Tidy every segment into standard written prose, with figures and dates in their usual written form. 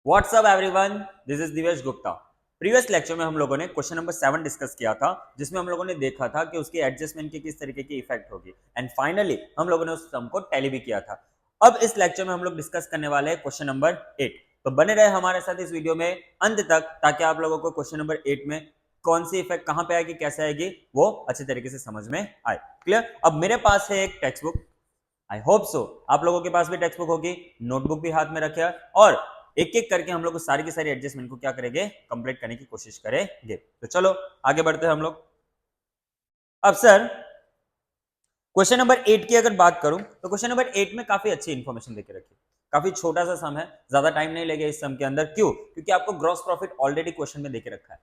WhatsApp everyone, this is Divesh Gupta. Previous lecture में हम लोगों ने क्वेश्चन नंबर 7 डिस्कस किया था, जिसमें हम लोगों ने देखा था कि उसकी एडजस्टमेंट की किस तरीके की इफेक्ट होगी एंड फाइनली हम लोगों ने उस सम को टैली भी किया था। अब इस लेक्चर में हम लोग डिस्कस करने वाले हैं क्वेश्चन नंबर 8। तो बने रहे हमारे साथ इस वीडियो में अंत तक, ताकि आप लोगों को क्वेश्चन नंबर 8 में कौन सी इफेक्ट कहां पे आएगी, कैसे आएगी, वो अच्छे तरीके से समझ में आए। क्लियर? अब मेरे पास है एक text book, I hope so आप लोगों के पास भी टेक्स्ट बुक होगी, नोटबुक भी हाथ में रखे और एक एक करके हम लोग सारी की सारी एडजस्टमेंट को क्या करेंगे, कंप्लीट करने की कोशिश करेंगे। तो चलो आगे बढ़ते हैं हम लोग। अब सर क्वेश्चन नंबर 8 की अगर बात करूं तो क्वेश्चन नंबर 8 में काफी अच्छी इंफॉर्मेशन देके रखी है। काफी छोटा सा सम है, ज्यादा टाइम नहीं लगेगा इस सम के अंदर। क्यों? क्योंकि आपको ग्रॉस प्रॉफिट ऑलरेडी क्वेश्चन में देके रखा है।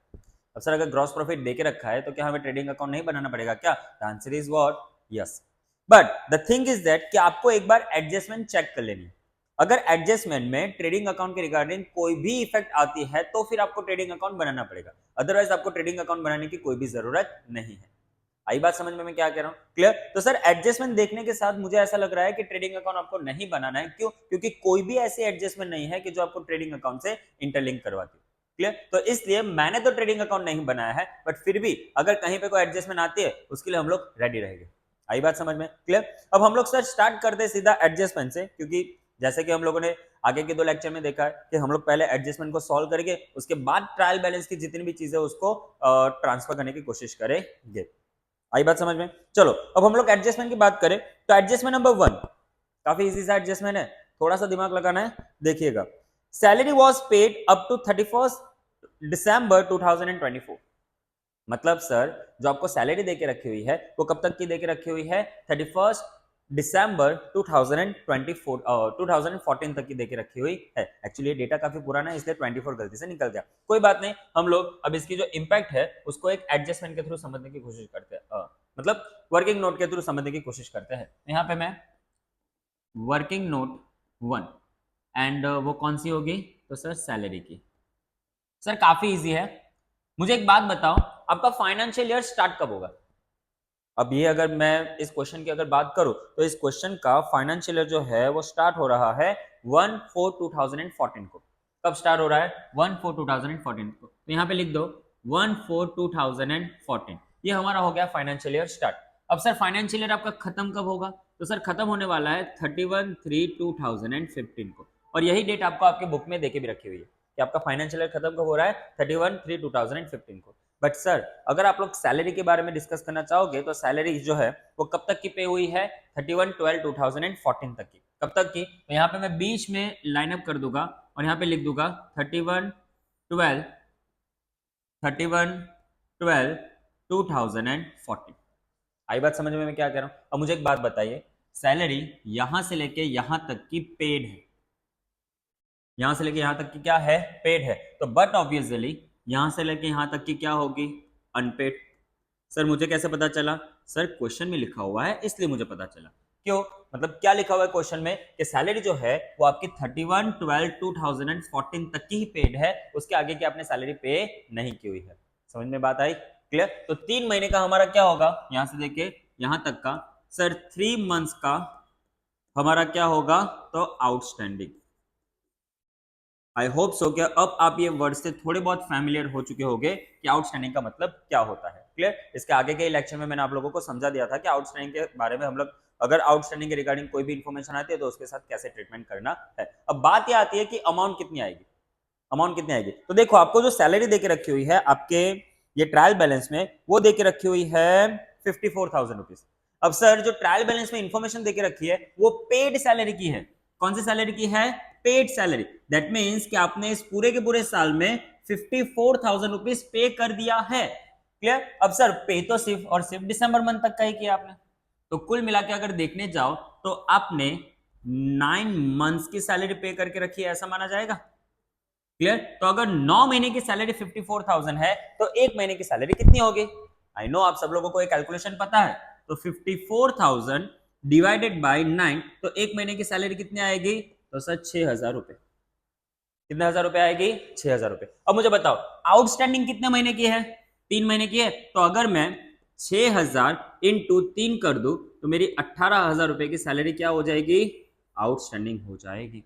अब सर अगर ग्रॉस प्रॉफिट देके रखा है तो क्या हमें ट्रेडिंग अकाउंट नहीं बनाना पड़ेगा क्या? The answer is what, yes. But the thing is that कि आपको एक बार एडजस्टमेंट चेक कर लेनी है। अगर एडजस्टमेंट में ट्रेडिंग अकाउंट के रिगार्डिंग कोई भी इफेक्ट आती है तो फिर आपको ट्रेडिंग अकाउंट बनाना पड़ेगा, अदरवाइज आपको ट्रेडिंग अकाउंट बनाने की कोई भी जरूरत नहीं है। आई बात समझ में मैं क्या कह रहा हूं? क्लियर? तो सर एडजस्टमेंट देखने के साथ मुझे ऐसा लग रहा है कि ट्रेडिंग अकाउंट आपको नहीं बनाना है। क्यों? क्योंकि कोई भी ऐसी एडजस्टमेंट नहीं है कि जो आपको ट्रेडिंग अकाउंट से इंटरलिंक करवाती है। क्लियर? तो इसलिए मैंने तो ट्रेडिंग अकाउंट नहीं बनाया है, बट फिर भी अगर कहीं पे कोई एडजस्टमेंट आती है उसके लिए हम लोग रेडी रहेंगे। आई बात समझ में? क्लियर? अब हम लोग सर स्टार्ट करते हैं सीधा एडजस्टमेंट से, क्योंकि जैसे कि हम लोगों ने आगे के 2 लेक्चर में देखा है कि हम लोग पहले एडजस्टमेंट को सॉल्व करेंगे, उसके बाद ट्रायल बैलेंस की जितनी भी चीजें उसको ट्रांसफर करने की कोशिश करेंगे। आई बात समझ में? चलो अब हम लोग एडजस्टमेंट की बात करें तो एडजस्टमेंट नंबर 1 काफी इजी सा एडजस्टमेंट है, थोड़ा सा दिमाग लगाना है। देखिएगा, salary was paid up to 31 December 2024। मतलब सर जो आपको सैलरी देके रखी हुई है वो कब तक की देके रखी हुई है? 31 दिसंबर 2024 2014 तक की देके रखी हुई है। एक्चुअली ये डेटा काफी पुराना है, इसलिए 24 गलती से निकल गया। कोई बात नहीं, हम लोग अब इसकी जो इंपैक्ट है उसको एक एडजस्टमेंट के थ्रू समझने की कोशिश करते हैं, मतलब वर्किंग नोट के थ्रू समझने की कोशिश करते हैं। यहाँ पे मैं वर्किंग नोट 1 एंड वो कौन सी होगी? तो सर सैलरी की। सर काफी इजी है। मुझे एक बात बताओ, आपका फाइनेंशियल ईयर स्टार्ट कब होगा? अब ये अगर मैं इस क्वेश्चन की अगर बात करूं तो इस क्वेश्चन का फाइनेंशियल ईयर जो है वो स्टार्ट हो रहा है 1/4/2014 को। कब स्टार्ट हो रहा है? 1/4/2014 को। तो यहाँ पे लिख दो 1/4/2014। ये हमारा हो गया फाइनेंशियल ईयर स्टार्ट। अब सर फाइनेंशियल ईयर आपका खत्म कब होगा? तो सर खत्म होने वाला है 31/3/2015 को। और यही डेट आपको आपके बुक में देके भी रखी हुई है कि आपका फाइनेंशियल ईयर खत्म कब हो रहा है? 31/3/2015 को। बट सर अगर आप लोग सैलरी के बारे में डिस्कस करना चाहोगे तो सैलरी जो है वो कब तक की पे हुई है? 31/12/2014 तक की। कब तक की? तो यहाँ पे मैं बीच में लाइनअप कर दूंगा और यहाँ पे लिख दूंगा 31/12/2014। आई बात समझ में मैं क्या कह रहा हूँ? अब मुझे एक बात बताइए, सैलरी यहां से लेके यहां तक की पेड है, यहां से लेके यहां तक की क्या है? पेड है। तो बट ऑब्वियसली यहां से लेके यहां तक की क्या होगी? अनपेड। सर मुझे कैसे पता चला? सर क्वेश्चन में लिखा हुआ है इसलिए मुझे पता चला। क्यों? मतलब क्या लिखा हुआ है क्वेश्चन में कि सैलरी जो है वो आपकी 31/12/2014 तक की ही पेड है, उसके आगे की आपने सैलरी पे नहीं की हुई है। समझ में बात आई? क्लियर? तो 3 महीने का हमारा क्या होगा यहां से देखे यहां तक का? सर 3 मंथ्स का हमारा क्या होगा? तो आउटस्टैंडिंग। आई होप सो कि अब आप ये वर्ड से थोड़े बहुत फैमिलियर हो चुके होंगे कि आउटस्टैंडिंग का मतलब क्या होता है। क्लियर? इसके आगे के लेक्चर में मैंने आप लोगों को समझा दिया था कि आउटस्टैंडिंग के बारे में हम लोग अगर आउटस्टैंडिंग के रिगार्डिंग कोई भी इंफॉर्मेशन आती है तो उसके साथ कैसे ट्रीटमेंट करना है। अब बात यह आती है कि अमाउंट कितनी आएगी। अमाउंट कितनी आएगी? तो देखो आपको जो सैलरी देके रखी हुई है आपके ये ट्रायल बैलेंस में, वो देके रखी हुई है 54,000 रुपीज। अब सर जो ट्रायल बैलेंस में इंफॉर्मेशन देके रखी है वो पेड सैलरी की है। कौन सी सैलरी की है? Paid salary. दैट मीन्स कि आपने इस पूरे के पूरे साल में 54,000 रुपीज पे कर दिया है। क्लियर? अब सर पे तो सिर्फ और सिर्फ दिसंबर मंथ तक का ही किया आपने। तो कुल मिला के अगर देखने जाओ तो आपने 9 मंथ्स की सैलरी पे करके रखी है, ऐसा माना जाएगा। क्लियर? तो अगर 9 महीने की सैलरी 54,000 है तो 1 महीने की सैलरी कितनी होगी? आई नो आप सब लोगों को एक कैलकुलेशन पता है। तो 54,000 डिवाइडेड बाय 9, तो 1 महीने की सैलरी कितनी आएगी? तो सर 6,000 रुपए। कितने हजार रुपए आएगी? 6,000 रुपए। अब मुझे बताओ आउटस्टैंडिंग कितने महीने की है? 3 महीने की है। तो अगर मैं 6,000 इंटू 3 कर दूं तो मेरी 18,000 रुपए की सैलरी क्या हो जाएगी? आउटस्टैंडिंग हो जाएगी।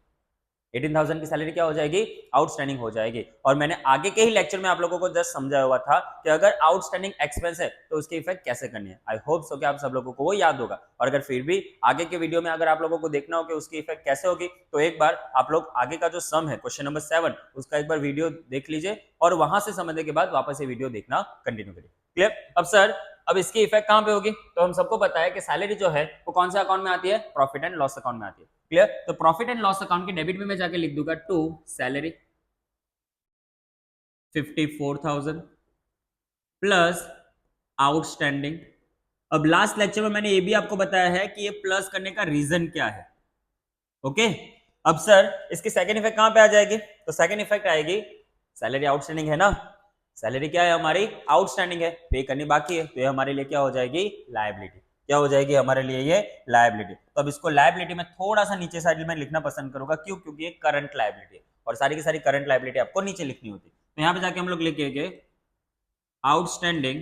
18,000 की सैलरी क्या हो जाएगी, आउटस्टैंडिंग हो जाएगी। और मैंने आगे के ही लेक्चर में आप लोगों को जस्ट समझाया हुआ था कि अगर आउटस्टैंडिंग एक्सपेंस है तो उसकी इफेक्ट कैसे करनी है। आई होप सो कि आप सब लोगों को वो याद होगा, और अगर फिर भी आगे के वीडियो में अगर आप लोगों को देखना हो कि उसकी इफेक्ट कैसे होगी, तो एक बार आप लोग आगे का जो सम है क्वेश्चन नंबर 7 उसका एक बार वीडियो देख लीजिए, और वहां से समझने के बाद वापस ये वीडियो देखना कंटिन्यू करिए। क्लियर? अब सर, अब इसकी इफेक्ट कहां पे होगी? तो हम सबको पता है कि सैलरी जो है वो कौन से अकाउंट में आती है, प्रॉफिट एंड लॉस अकाउंट में आती है। क्लियर? तो प्रॉफिट एंड लॉस अकाउंट के डेबिट में मैं जाके लिख दूंगा टू सैलरी 54,000 प्लस आउटस्टैंडिंग। अब लास्ट लेक्चर में मैंने ये भी आपको बताया है कि ये प्लस करने का रीजन क्या है। ओके, अब सर इसकी सेकंड इफेक्ट कहां पे आ जाएगी? तो सेकंड इफेक्ट आएगी, सैलरी आउटस्टैंडिंग है ना, सैलरी क्या है हमारी, आउटस्टैंडिंग है, पे करनी बाकी है, तो ये हमारे लिए क्या हो जाएगी, लायबिलिटी। क्या हो जाएगी हमारे लिए ये, लायबिलिटी। तो अब इसको लायबिलिटी में थोड़ा सा नीचे साइड में लिखना पसंद करूंगा, क्यों? क्योंकि ये करंट लायबिलिटी है, और सारी की सारी करंट लायबिलिटी आपको नीचे लिखनी होती है। तो यहां पे जाके हम लोग लिखेंगे आउटस्टैंडिंग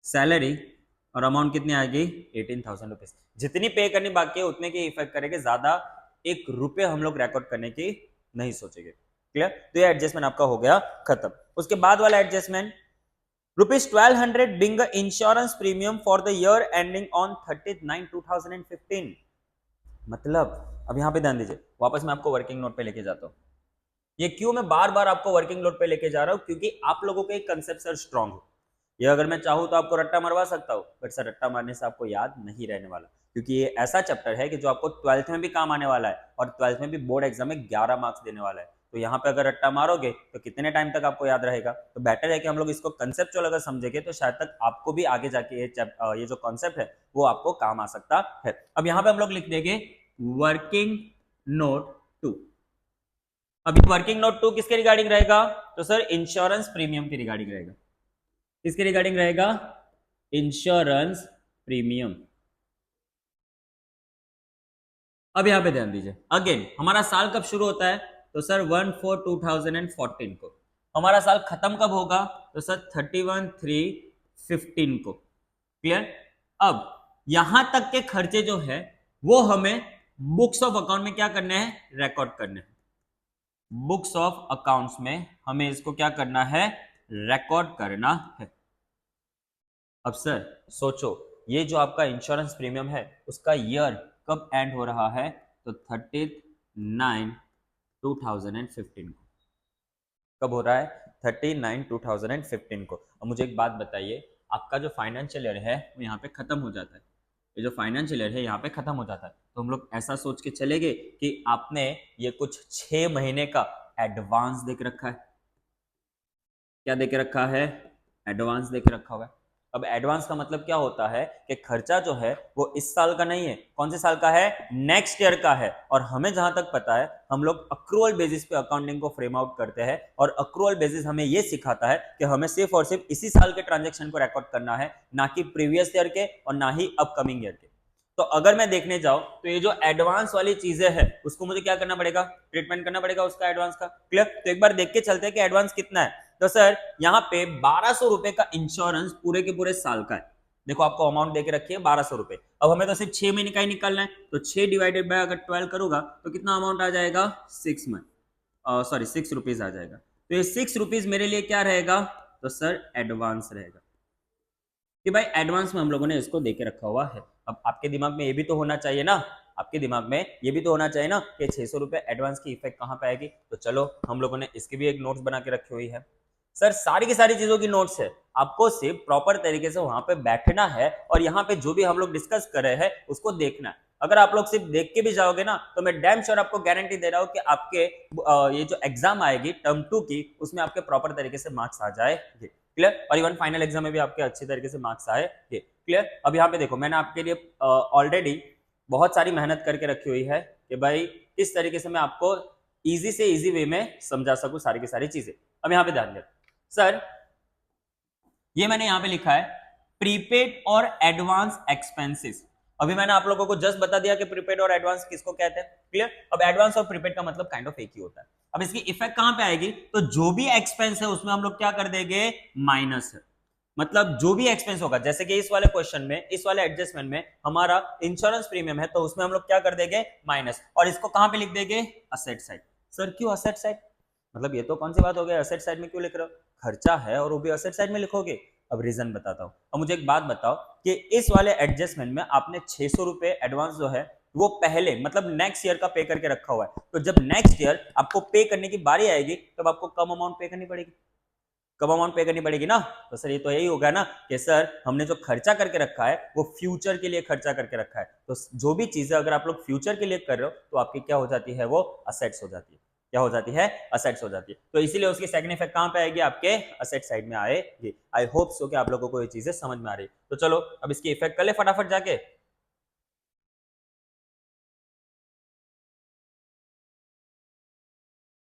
सैलरी, और अमाउंट कितनी आएगी, 18,000 रुपीज। जितनी पे करनी बाकी है उतने की इफेक्ट करेंगे, ज्यादा 1 रुपये हम लोग रिकॉर्ड करने की नहीं सोचेंगे। क्लियर? तो ये एडजस्टमेंट आपका हो गया खत्म। उसके बाद वाला adjustment, ₹1200 being the insurance premium for the year ending on 30/9/2015। मतलब अब यहां पे ध्यान दीजिए, वापस मैं आपको वर्किंग नोट पे लेके जाता हूं। ये क्यों मैं बार बार आपको वर्किंग नोट पे लेके जा रहा हूं? क्योंकि आप लोगों के कंसेप्ट सर स्ट्रांग हो। ये अगर मैं चाहूं तो आपको रट्टा मरवा सकता हूं, बट सर रट्टा मारने से आपको याद नहीं रहने वाला, क्योंकि ये ऐसा चैप्टर है कि जो आपको 12th में भी काम आने वाला है, और 12th में भी बोर्ड एग्जाम में 11 मार्क्स देने वाला है। तो यहाँ पे अगर रट्टा मारोगे तो कितने टाइम तक आपको याद रहेगा? तो बेटर है कि हम लोग इसको कंसेप्चुअल अगर समझेंगे तो शायद तक आपको भी आगे जाके ये जो कॉन्सेप्ट है वो आपको काम आ सकता है। अब यहाँ पे हम लोग लिख देंगे वर्किंग नोट 2। अभी वर्किंग नोट 2 किसके रिगार्डिंग रहेगा? तो सर इंश्योरेंस प्रीमियम के रिगार्डिंग रहेगा। किसके रिगार्डिंग रहेगा? Insurance premium. अब यहां पे ध्यान दीजिए, अगेन हमारा साल कब शुरू होता है? तो सर 1/4/2014 को। हमारा साल खत्म कब होगा? तो सर 31/3/15 को। क्लियर? अब यहां तक के खर्चे जो है वो हमें बुक्स ऑफ अकाउंट में क्या करने हैं, रिकॉर्ड करने हैं। बुक्स ऑफ अकाउंट्स में हमें इसको क्या करना है, रिकॉर्ड करना है। अब सर सोचो, ये जो आपका इंश्योरेंस प्रीमियम है उसका ईयर कब एंड हो रहा है? तो 30/9/2015 को। कब हो रहा है? 30/9/2015 को। अब मुझे एक बात बताइए, आपका जो फाइनेंशियल ईयर है वो यहाँ पे खत्म हो जाता है, ये जो फाइनेंशियल ईयर है यहाँ पे खत्म हो जाता है, तो हम लोग ऐसा सोच के चलेंगे कि आपने ये कुछ 6 महीने का एडवांस दे के रखा है। क्या दे के रखा है? एडवांस दे के रखा हुआ है। अब एडवांस का मतलब क्या होता है कि खर्चा जो है वो इस साल का नहीं है, कौन से साल का है? नेक्स्ट ईयर का है। और हमें जहां तक पता है हम लोग अक्रूअल बेसिस पे अकाउंटिंग को फ्रेम आउट करते हैं, और अक्रूअल बेसिस हमें ये सिखाता है कि हमें सिर्फ और सिर्फ इसी साल के ट्रांजेक्शन को रिकॉर्ड करना है, ना कि प्रीवियस ईयर के और ना ही अपकमिंग ईयर के। तो अगर मैं देखने जाऊं तो ये जो एडवांस वाली चीजें हैं उसको मुझे क्या करना पड़ेगा, ट्रीटमेंट करना पड़ेगा उसका, एडवांस का। क्लियर? तो एक बार देख के चलते हैं कि एडवांस कितना है। तो सर यहाँ पे 1200 रुपए का इंश्योरेंस पूरे के पूरे साल का है। देखो आपको अमाउंट देके रखी है 1200 रुपए। अब हमें तो सिर्फ 6 महीने का ही निकालना है, तो 6 डिवाइडेड बाय अगर 12 करूंगा तो कितना अमाउंट आ जाएगा? 6 मंथ, सॉरी 6 रुपीज आ जाएगा। तो ये 6 रुपीज मेरे लिए क्या रहेगा? तो सर एडवांस रहेगा, कि भाई एडवांस में हम लोगों ने इसको देके रखा हुआ है। अब आपके दिमाग में ये भी तो होना चाहिए ना, आपके दिमाग में ये भी तो होना चाहिए ना कि 600 रुपए एडवांस की इफेक्ट कहां पे आएगी। तो चलो हम लोगों ने इसकी भी एक नोट्स बना के रखी हुई है। सर सारी की सारी चीजों की नोट्स है, आपको सिर्फ प्रॉपर तरीके से वहां पे बैठना है, और यहाँ पे जो भी हम लोग डिस्कस कर रहे हैं उसको देखना है। अगर आप लोग सिर्फ देख के भी जाओगे ना तो मैं डैम श्योर आपको गारंटी दे रहा हूं कि आपके ये जो एग्जाम आएगी टर्म 2 की, उसमें आपके प्रॉपर तरीके से मार्क्स आ जाएंगे। क्लियर? और इवन फाइनल एग्जाम में भी आपके अच्छी तरीके से मार्क्स आएंगे। क्लियर? अब यहाँ पे देखो मैंने आपके लिए ऑलरेडी बहुत सारी मेहनत करके रखी हुई है कि भाई किस तरीके से मैं आपको इजी से इजी वे में समझा सकूं सारी की सारी चीजें। अब यहाँ पे ध्यान दें सर, ये मैंने यहां पे लिखा है प्रीपेड और एडवांस एक्सपेंसेस। अभी मैंने आप लोगों को जस्ट बता दिया कि प्रीपेड और एडवांस किसको कहते हैं। क्लियर? अब एडवांस और प्रीपेड का मतलब काइंड ऑफ एक ही होता है। अब इसकी इफेक्ट कहां पे आएगी? तो जो भी एक्सपेंस है उसमें हम लोग क्या कर देंगे? माइनस है। मतलब जो भी एक्सपेंस होगा, जैसे कि इस वाले क्वेश्चन में, इस वाले एडजस्टमेंट में हमारा इंश्योरेंस प्रीमियम है, तो उसमें हम लोग क्या कर देंगे, माइनस, और इसको कहां पे लिख देंगे, असेट साइड। सर क्यों असेट साइड, मतलब ये तो कौन सी बात हो गई, असेट साइड में क्यों लिख रहे हो, खर्चा है और वो भी असेट साइड में लिखोगे। अब रीजन बताता हूं। अब मुझे एक बात बताओ कि इस वाले एडजस्टमेंट में आपने 600 रुपए एडवांस जो है वो पहले मतलब नेक्स्ट ईयर का पे करके रखा हुआ है, तो जब नेक्स्ट ईयर आपको पे करने की बारी आएगी तब आपको कम अमाउंट पे करनी पड़ेगी, कम अमाउंट पे करनी पड़ेगी ना। तो सर ये तो यही होगा ना कि सर हमने जो खर्चा करके रखा है वो फ्यूचर के लिए खर्चा करके रखा है, तो जो भी चीजें अगर आप लोग फ्यूचर के लिए कर रहे हो तो आपकी क्या हो जाती है, वो असेट्स हो जाती है, क्या हो जाती है, असेट्स हो जाती है। तो इसीलिए उसकी सेकंड इफेक्ट कहां पे आएगी, आपके असेट साइड में आएगी। आई होप सो कि आप लोगों को ये चीजें समझ में आ रही है। तो चलो अब इसकी इफेक्ट कर ले फटाफट जाके।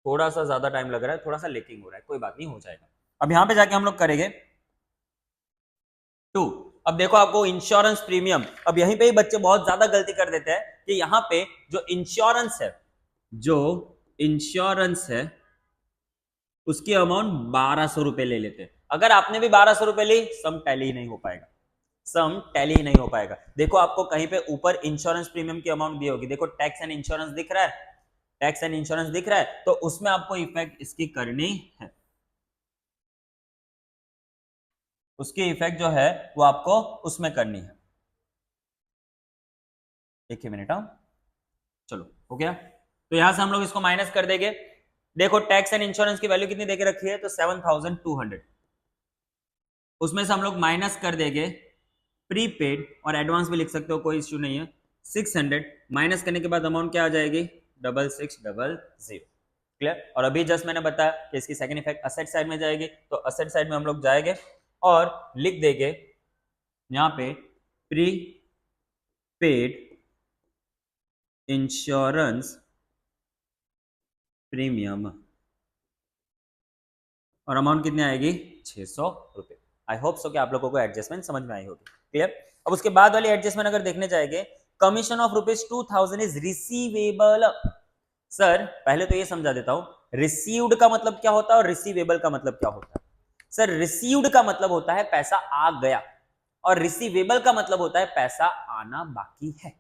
थोड़ा सा ज्यादा टाइम लग रहा है, थोड़ा सा लेकिंग हो रहा है, कोई बात नहीं, हो जाएगा। अब यहां पे जाके हम लोग करेंगे 2। अब देखो आपको इंश्योरेंस प्रीमियम, अब यहीं पे ही बच्चे बहुत ज्यादा गलती कर देते हैं कि यहां पे जो इंश्योरेंस है, जो इंश्योरेंस है उसकी अमाउंट 1200 रुपए ले लेते हैं। अगर आपने भी 1200 रुपए ली, सम टैली ही नहीं हो पाएगा, सम टैली ही नहीं हो पाएगा। देखो आपको कहीं पे ऊपर इंश्योरेंस प्रीमियम की अमाउंट दी होगी, देखो टैक्स एंड इंश्योरेंस दिख रहा है, टैक्स एंड इंश्योरेंस दिख रहा है, तो उसमें आपको इफेक्ट इसकी करनी है, उसकी इफेक्ट जो है वो आपको उसमें करनी है। एक ही मिनट, चलो हो गया। तो यहां से हम लोग इसको माइनस कर देंगे। देखो टैक्स एंड इंश्योरेंस की वैल्यू कितनी देके रखी है, तो 7200, उसमें से हम लोग माइनस कर देंगे प्रीपेड, और एडवांस भी लिख सकते हो, कोई इश्यू नहीं है, 600 माइनस करने के बाद अमाउंट क्या आ जाएगी, 6600। क्लियर। और अभी जस्ट मैंने बताया कि इसकी सेकंड इफेक्ट असेट साइड में जाएगी, तो असेट साइड में हम लोग जाएंगे और लिख देंगे यहां पे प्री पेड इंश्योरेंस प्रीमियम, और अमाउंट कितनी आएगी, 600 रुपए। आई होप सो कि आप लोगों को एडजस्टमेंट समझ में आई होगी। क्लियर। अब उसके बाद वाली एडजस्टमेंट अगर देखने जाएंगे, commission of ₹2000 is receivable. Sir पहले तो ये समझा देता हूं, रिसीव्ड का मतलब क्या होता है और रिसीवेबल का मतलब क्या होता है। सर रिसीव्ड का मतलब होता है पैसा आ गया, और रिसीवेबल का मतलब होता है पैसा आना बाकी है।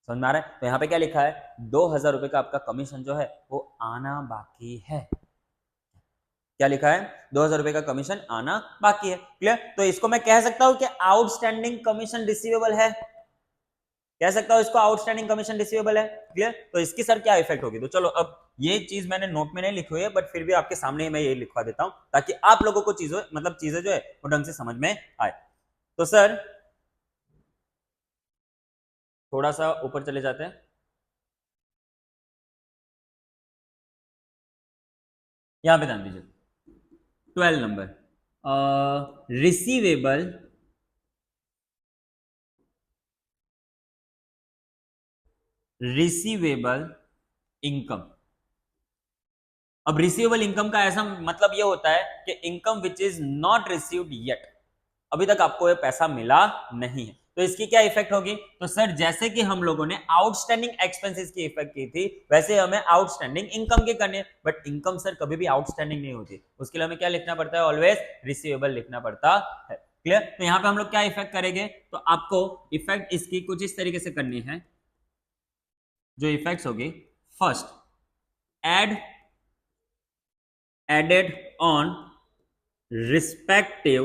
समझ में आ रहा है। तो यहां पे क्या लिखा है, 2000 रुपए का आपका कमीशन जो है वो आना बाकी है। क्या लिखा है, 2000 रुपए का कमीशन आना बाकी है। क्लियर। तो इसको मैं कह सकता हूं कि आउटस्टैंडिंग कमीशन रिसीवेबल है, कह सकता हूं इसको आउटस्टैंडिंग कमीशन रिसीवेबल है। क्लियर। तो इसकी सर क्या इफेक्ट होगी, तो चलो अब ये चीज मैंने नोट में नहीं लिखी हुई है, बट फिर भी आपके सामने मैं ये लिखवा देता हूं ताकि आप लोगों को चीजों मतलब चीजें जो है वो ढंग से समझ में आए। तो सर थोड़ा सा ऊपर चले जाते हैं, यहां पे ध्यान दीजिए 12 नंबर, रिसीवेबल रिसीवेबल इनकम। अब रिसीवेबल इनकम का ऐसा मतलब ये होता है कि income which is not received yet, अभी तक आपको ये पैसा मिला नहीं है। तो इसकी क्या इफेक्ट होगी, तो सर जैसे कि हम लोगों ने आउटस्टैंडिंग एक्सपेंसेस की इफेक्ट की थी, वैसे हमें आउटस्टैंडिंग इनकम की करनी है। बट इनकम सर कभी भी आउटस्टैंडिंग नहीं होती, उसके लिए हमें क्या लिखना पड़ता है, ऑलवेज रिसीवेबल लिखना पड़ता है। क्लियर। तो यहां पे हम लोग क्या इफेक्ट करेंगे, तो आपको इफेक्ट इसकी कुछ इस तरीके से करनी है। जो इफेक्ट्स होगी, first add added on respective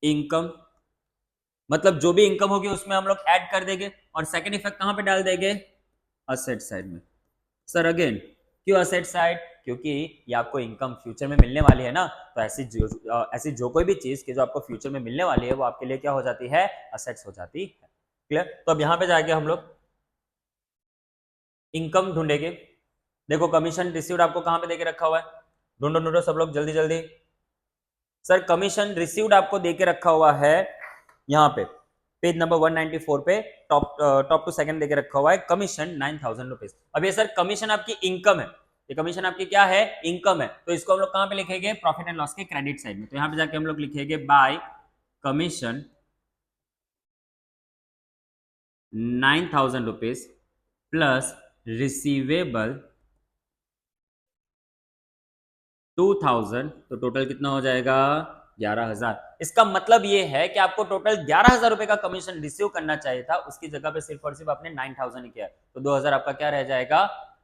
income, मतलब जो भी इनकम होगी उसमें हम लोग ऐड कर देंगे, और सेकंड इफेक्ट कहां पे डाल देंगे, असेट साइड में। सर अगेन क्यों असेट साइड, क्योंकि ये आपको इनकम फ्यूचर में मिलने वाली है ना, तो ऐसी जो कोई भी चीज की जो आपको फ्यूचर में मिलने वाली है वो आपके लिए क्या हो जाती है, असेट्स हो जाती है। क्लियर। तो अब यहां पे जाके हम लोग इनकम ढूंढेंगे। देखो कमीशन रिसीव्ड आपको कहां पे देके रखा हुआ है, ढूंढो ढूंढो सब लोग जल्दी जल्दी। सर कमीशन रिसीव्ड आपको देके रखा हुआ है यहाँ पे पेज नंबर 194 पे, टॉप टू सेकंड देके रखा हुआ है, कमीशन 9000 रुपीज। अब ये सर कमीशन आपकी इनकम है, ये कमीशन आपकी क्या है, इनकम है, तो इसको हम लोग कहां पे लिखेंगे, प्रॉफिट एंड लॉस के क्रेडिट साइड में। तो यहां पे जाके हम लोग लिखेंगे bye commission 9000 rupees plus receivable 2000, तो टोटल कितना हो जाएगा 11,000। इसका मतलब ये है कि आपको टोटल 11,000 रुपए का कमीशन रिसीव करना चाहिए था, उसकी जगह पे सिर्फ और सिर्फ आपने 9,000 ही किया, तो 2,000 आपका क्या रह जाएगा,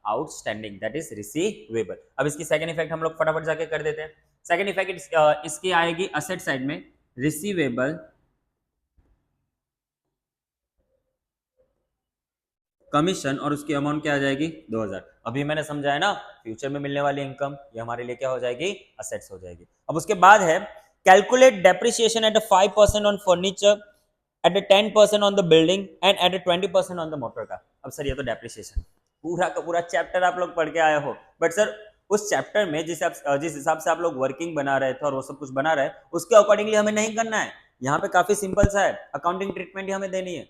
आउटस्टैंडिंग, दैट इज रिसीवेबल। अब इसकी सेकंड इफेक्ट हम लोग फटाफट जाके कर देते हैं। सेकंड इफेक्ट इसकी आएगी असेट साइड में, रिसीवेबल कमीशन, और उसकी अमाउंट क्या आ जाएगी, 2,000। अभी मैंने समझाया ना, फ्यूचर में मिलने वाली इनकम ये हमारे लिए क्या हो जाएगी, असेट्स हो जाएगी। अब उसके बाद है calculate depreciation at 5% on furniture, at 10% on the building and at 20% on the motor car. अब सर ये तो डेप्रिसिएशन पूरा का पूरा चैप्टर आप लोग पढ़ के आए हो, बट सर उस चैप्टर में जिस हिसाब से आप लोग वर्किंग बना रहे थे और वो सब कुछ बना रहे, उसके अकॉर्डिंगली हमें नहीं करना है। यहाँ पे काफी सिंपल सा है, अकाउंटिंग ट्रीटमेंट ही हमें देनी है,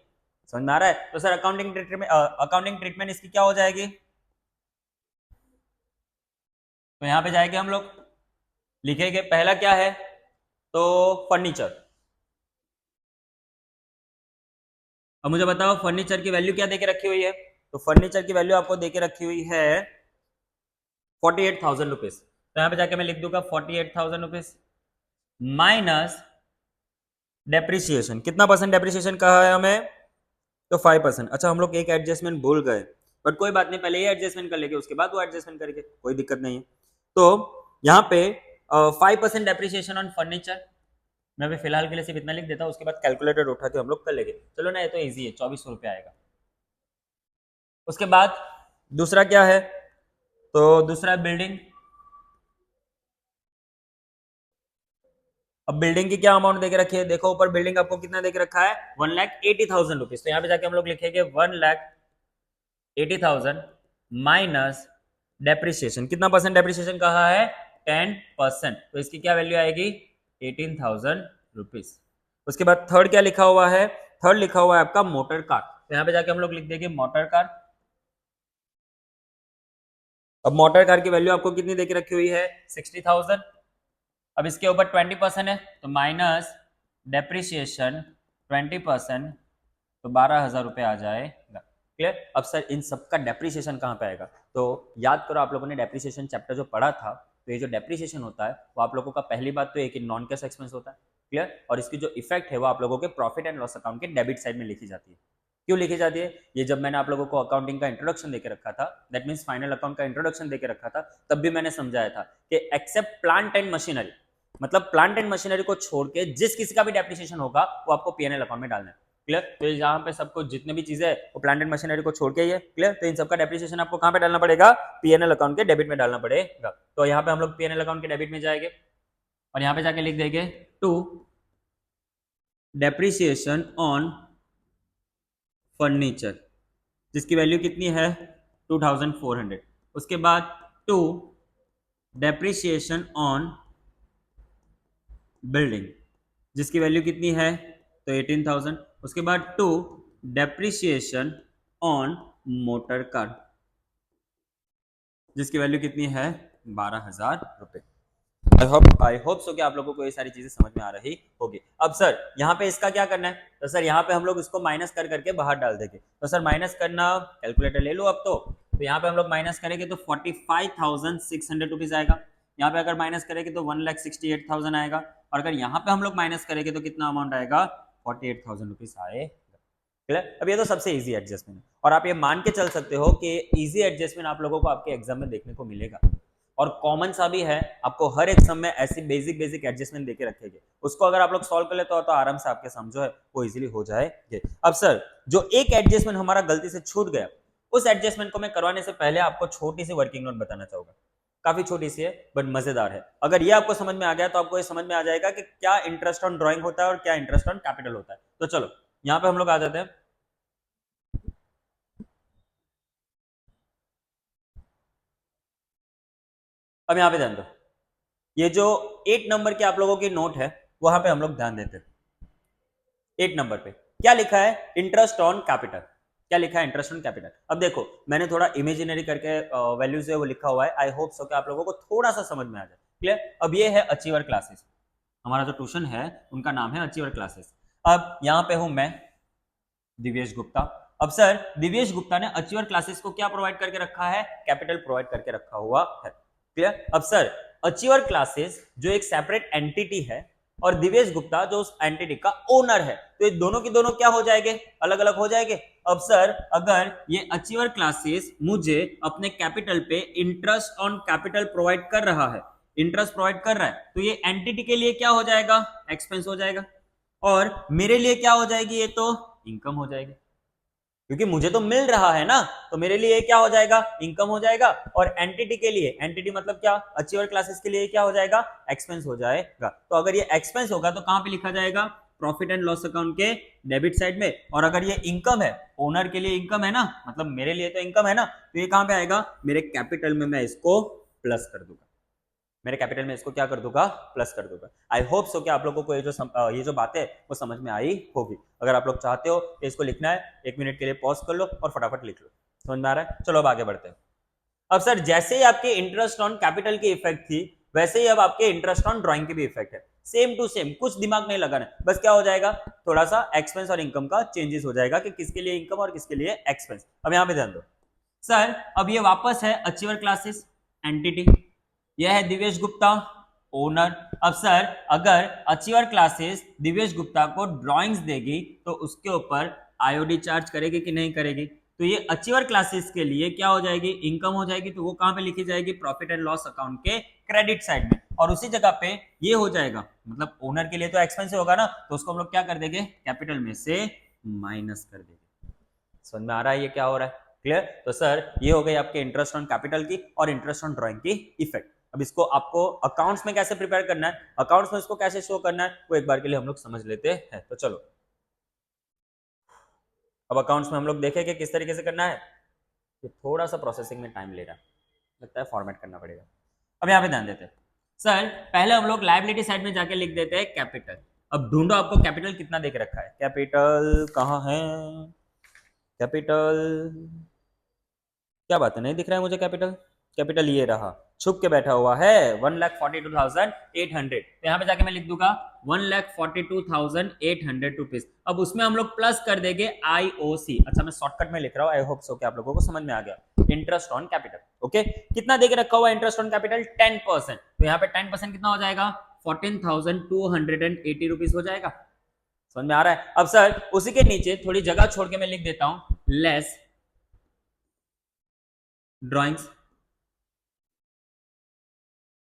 समझ में आ रहा है। तो सर अकाउंटिंग ट्रीटमेंट इसकी क्या हो जाएगी, तो यहां पे जाएंगे हम लोग, लिखेंगे पहला क्या है, तो फर्नीचर। अब मुझे बताओ फर्नीचर की वैल्यू क्या देके रखी हुई है, तो फर्नीचर की वैल्यू आपको देके रखी हुई है 48,000 रुपीज। तो यहां पे जाके मैं लिख दूंगा 48,000 रुपीज माइनस डेप्रिसिएशन। कितना परसेंट डेप्रिसिएशन कहा है हमें, तो 5%। अच्छा हम लोग एक एडजस्टमेंट भूल गए, बट कोई बात नहीं, पहले ये एडजस्टमेंट कर लेंगे, उसके बाद वो एडजस्टमेंट करेंगे, कोई दिक्कत नहीं है। तो यहाँ पे 5% डेप्रिसिएशन ऑन फर्नीचर, मैं अभी फिलहाल के लिए सिर्फ इतना लिख देता हूँ, उसके बाद कैलकुलेटर उठा के हम लोग कर लेंगे। चलो ना, ये तो इजी है, 2400 रुपये आएगा। उसके बाद दूसरा क्या है, तो दूसरा बिल्डिंग। अब बिल्डिंग की क्या अमाउंट देके रखी है, देखो ऊपर बिल्डिंग आपको कितना देके रखा है, 1,80,000 रुपीज। तो यहाँ पे जाके हम लोग लिखेंगे 1,80,000 माइनस डेप्रिसिएशन। कितना परसेंट डेप्रिसिएशन कहा है, 10%। तो इसकी क्या वैल्यू आएगी, 18,000 रुपीज। उसके बाद थर्ड क्या लिखा हुआ है, थर्ड लिखा हुआ है आपका मोटर कार। तो यहाँ पे जाके हम लोग लिख देंगे मोटर कार। अब मोटर कार की वैल्यू आपको कितनी देके रखी हुई है, 60,000। अब इसके ऊपर 20% है, तो माइनस डेप्रिसिएशन 20%, तो 12,000 रुपये आ जाएगा। क्लियर। अब सर इन सबका डेप्रिसिएशन कहाँ पे आएगा, तो याद करो आप लोगों ने डेप्रिसिएशन चैप्टर जो पढ़ा था, तो ये जो डेप्रिसिएशन होता है वो आप लोगों का पहली बात तो एक नॉन कैश एक्सपेंस होता है, क्लियर। और इसकी जो इफेक्ट है वो आप लोगों के प्रॉफिट एंड लॉस अकाउंट के डेबिट साइड में लिखी जाती है। क्यों लिखी जाती है, ये जब मैंने आप लोगों को अकाउंटिंग का इंट्रोडक्शन देके रखा था, दैट मीन्स फाइनल अकाउंट का इंट्रोडक्शन देके रखा था, तब भी मैंने समझाया था कि एक्सेप्ट प्लांट एंड मशीनरी, मतलब प्लांट एंड मशीनरी को छोड़ के जिस किसी का भी डेप्रिसिएशन होगा वो आपको पीएनएल अकाउंट में डालना है, क्लियर। तो यहाँ पे सबको जितने भी चीजें है वो प्लांट एंड मशीनरी को छोड़ के ही है, क्लियर। तो इन सबका डेप्रिसिएशन आपको कहाँ पे डालना पड़ेगा, पीएनएल अकाउंट के डेबिट में डालना पड़ेगा। तो यहाँ पे हम लोग पीएनएल अकाउंट के डेबिट में जाएंगे और यहाँ पे जाके लिख देंगे टू डेप्रिसिएशन ऑन फर्नीचर, जिसकी वैल्यू कितनी है 2,400। उसके बाद टू डेप्रिसिएशन ऑन बिल्डिंग, जिसकी वैल्यू कितनी है, तो 18,000। उसके बाद to depreciation on motor car, जिसकी वैल्यू कितनी है 12,000 रुपए। आई होप सो कि आप लोगों को ये सारी चीजें समझ में आ रही होगी। अब सर यहाँ पे इसका क्या करना है, तो सर यहाँ पे हम लोग इसको माइनस कर करके बाहर डाल देंगे। तो सर माइनस करना, कैलकुलेटर ले लो अब तो यहाँ पे हम लोग माइनस करेंगे तो 45,600 रुपीज आएगा। यहाँ पे अगर माइनस करेंगे तो 1,68,000 आएगा, और अगर यहाँ पे हम लोग माइनस करेंगे तो कितना अमाउंट आएगा, 48,000 रुपीज आएगा, क्लियर। अब ये तो सबसे इजी एडजस्टमेंट है, और आप ये मान के चल सकते हो कि इजी एडजस्टमेंट आप लोगों को आपके एग्जाम में देखने को मिलेगा, और कॉमन सा भी है, आपको हर एक सम में ऐसी बेसिक एडजस्टमेंट देके रखेंगे, उसको अगर आप लोग सॉल्व कर लेते हो तो आराम से आपके सम जो है वो इजीली हो जाएंगे। अब सर जो एक एडजस्टमेंट हमारा गलती से छूट गया, उस एडजस्टमेंट को मैं करवाने से पहले आपको छोटी सी वर्किंग नोट बताना चाहूंगा, काफी छोटी सी है बट मजेदार है। अगर ये आपको समझ में आ गया तो आपको ये समझ में आ जाएगा कि क्या इंटरेस्ट ऑन ड्राइंग होता है और क्या इंटरेस्ट ऑन कैपिटल होता है। तो चलो यहाँ पे हम लोग आ जाते हैं। अब यहाँ पे ध्यान दो, ये जो 8 नंबर के आप लोगों की नोट है वहां पे हम लोग ध्यान देते हैं। 8 नंबर पे क्या लिखा है, इंटरेस्ट ऑन कैपिटल। क्या लिखा है, इंटरेस्ट ऑन कैपिटल। अब देखो मैंने थोड़ा इमेजिनरी करके वैल्यूज है वो लिखा हुआ है, आई होप सो कि आप लोगों को थोड़ा सा समझ में आ जाए, क्लियर। अब ये है अचीवर क्लासेस, हमारा जो ट्यूशन है उनका नाम है अचीवर क्लासेस। अब यहाँ पे हूं मैं दिव्येश गुप्ता। अब सर दिव्येश गुप्ता ने अचीवर क्लासेस को क्या प्रोवाइड करके रखा है, कैपिटल प्रोवाइड करके रखा हुआ है, क्लियर। अब सर अचीवर क्लासेस जो एक सेपरेट एंटिटी है, और दिवेश गुप्ता जो उस एंटिटी का ओनर है, तो ये दोनों की दोनों क्या हो जाएंगे, अलग अलग हो जाएंगे। अब सर अगर ये अचीवर क्लासेस मुझे अपने कैपिटल पे इंटरेस्ट ऑन कैपिटल प्रोवाइड कर रहा है, इंटरेस्ट प्रोवाइड कर रहा है, तो ये एंटिटी के लिए क्या हो जाएगा, एक्सपेंस हो जाएगा, और मेरे लिए क्या हो जाएगी, ये तो इनकम हो जाएगी, क्योंकि मुझे तो मिल रहा है ना, तो मेरे लिए क्या हो जाएगा, इनकम हो जाएगा। और एंटिटी के लिए, एंटिटी मतलब क्या, अचीवर क्लासेस के लिए क्या हो जाएगा, एक्सपेंस हो जाएगा। तो अगर ये एक्सपेंस होगा तो कहां पे लिखा जाएगा, प्रॉफिट एंड लॉस अकाउंट के डेबिट साइड में। और अगर ये इनकम है, ओनर के लिए इनकम है ना, मतलब मेरे लिए तो इनकम है ना, तो ये कहां पे आएगा, मेरे कैपिटल में मैं इसको प्लस कर दूंगा, मेरे कैपिटल में इसको क्या कर दूंगा, प्लस कर दूंगा। आई होप सो कि आप लोगों को ये जो बातें वो समझ में आई होगी। अगर आप लोग चाहते हो कि इसको लिखना है, 1 मिनट के लिए पॉज कर लो और फटाफट लिख लो। समझ में आ रहा है, चलो अब आगे बढ़ते हैं। अब सर जैसे ही आपके इंटरेस्ट ऑन कैपिटल की इफेक्ट थी, वैसे ही अब आपके इंटरेस्ट ऑन ड्राइंग की भी इफेक्ट है, सेम टू सेम, कुछ दिमाग नहीं लगाना, बस क्या हो जाएगा, थोड़ा सा एक्सपेंस और इनकम का चेंजेस हो जाएगा कि किसके लिए इनकम और किसके लिए एक्सपेंस। अब यहां पे ध्यान दो सर, अब ये वापस है अचीवर क्लासेस एंटिटी, यह है दिवेश गुप्ता ओनर। अब सर अगर अचीवर क्लासेस दिवेश गुप्ता को ड्राइंग्स देगी तो उसके ऊपर आईओडी चार्ज करेगी कि नहीं करेगी, तो ये अचीवर क्लासेस के लिए क्या हो जाएगी, इनकम हो जाएगी, तो वो कहां पे लिखी जाएगी, प्रॉफिट एंड लॉस अकाउंट के क्रेडिट साइड में। और उसी जगह पे ये हो जाएगा, मतलब ओनर के लिए तो एक्सपेंसिव होगा ना, तो उसको हम लोग क्या कर देंगे, कैपिटल में से माइनस कर देंगे। समझ में आ रहा है ये क्या हो रहा है, क्लियर। तो सर ये हो गई आपके इंटरेस्ट ऑन कैपिटल की और इंटरेस्ट ऑन ड्राइंग की इफेक्ट। अब इसको आपको अकाउंट्स में कैसे प्रिपेयर करना है, अकाउंट्स में इसको कैसे शो करना है, वो एक बार के लिए हम लोग समझ लेते हैं। तो चलो अब अकाउंट्स में हम लोग देखें कि किस तरीके से करना है। तो थोड़ा सा प्रोसेसिंग में टाइम ले रहा है, लगता है फॉर्मेट करना पड़ेगा। अब यहाँ पे ध्यान देते हैं सर, पहले हम लोग लायबिलिटी साइड में जाके लिख देते हैं कैपिटल। अब ढूंढो आपको कैपिटल कितना देख रखा है, कैपिटल कहाँ है, कैपिटल, क्या बात है नहीं दिख रहा है मुझे कैपिटल, कैपिटल ये रहा, छुप के बैठा हुआ है 1,42,800। तो यहाँ पे जाके मैं लिख दूंगा 1,42,800 रुपीज। अब उसमें हम लोग प्लस कर देंगे आईओसी। अच्छा मैं शॉर्टकट में लिख रहा हूँ, आई होप सो कि आप लोगों को समझ में आ गया। इंटरेस्ट ऑन कैपिटल, ओके, कितना देके रखा हुआ इंटरेस्ट ऑन कैपिटल, 10%। तो यहाँ पे 10% कितना हो जाएगा, 14,280 रुपीज हो जाएगा। समझ में आ रहा है। अब सर उसी के नीचे थोड़ी जगह छोड़ के मैं लिख देता हूं लेस ड्राइंग्स।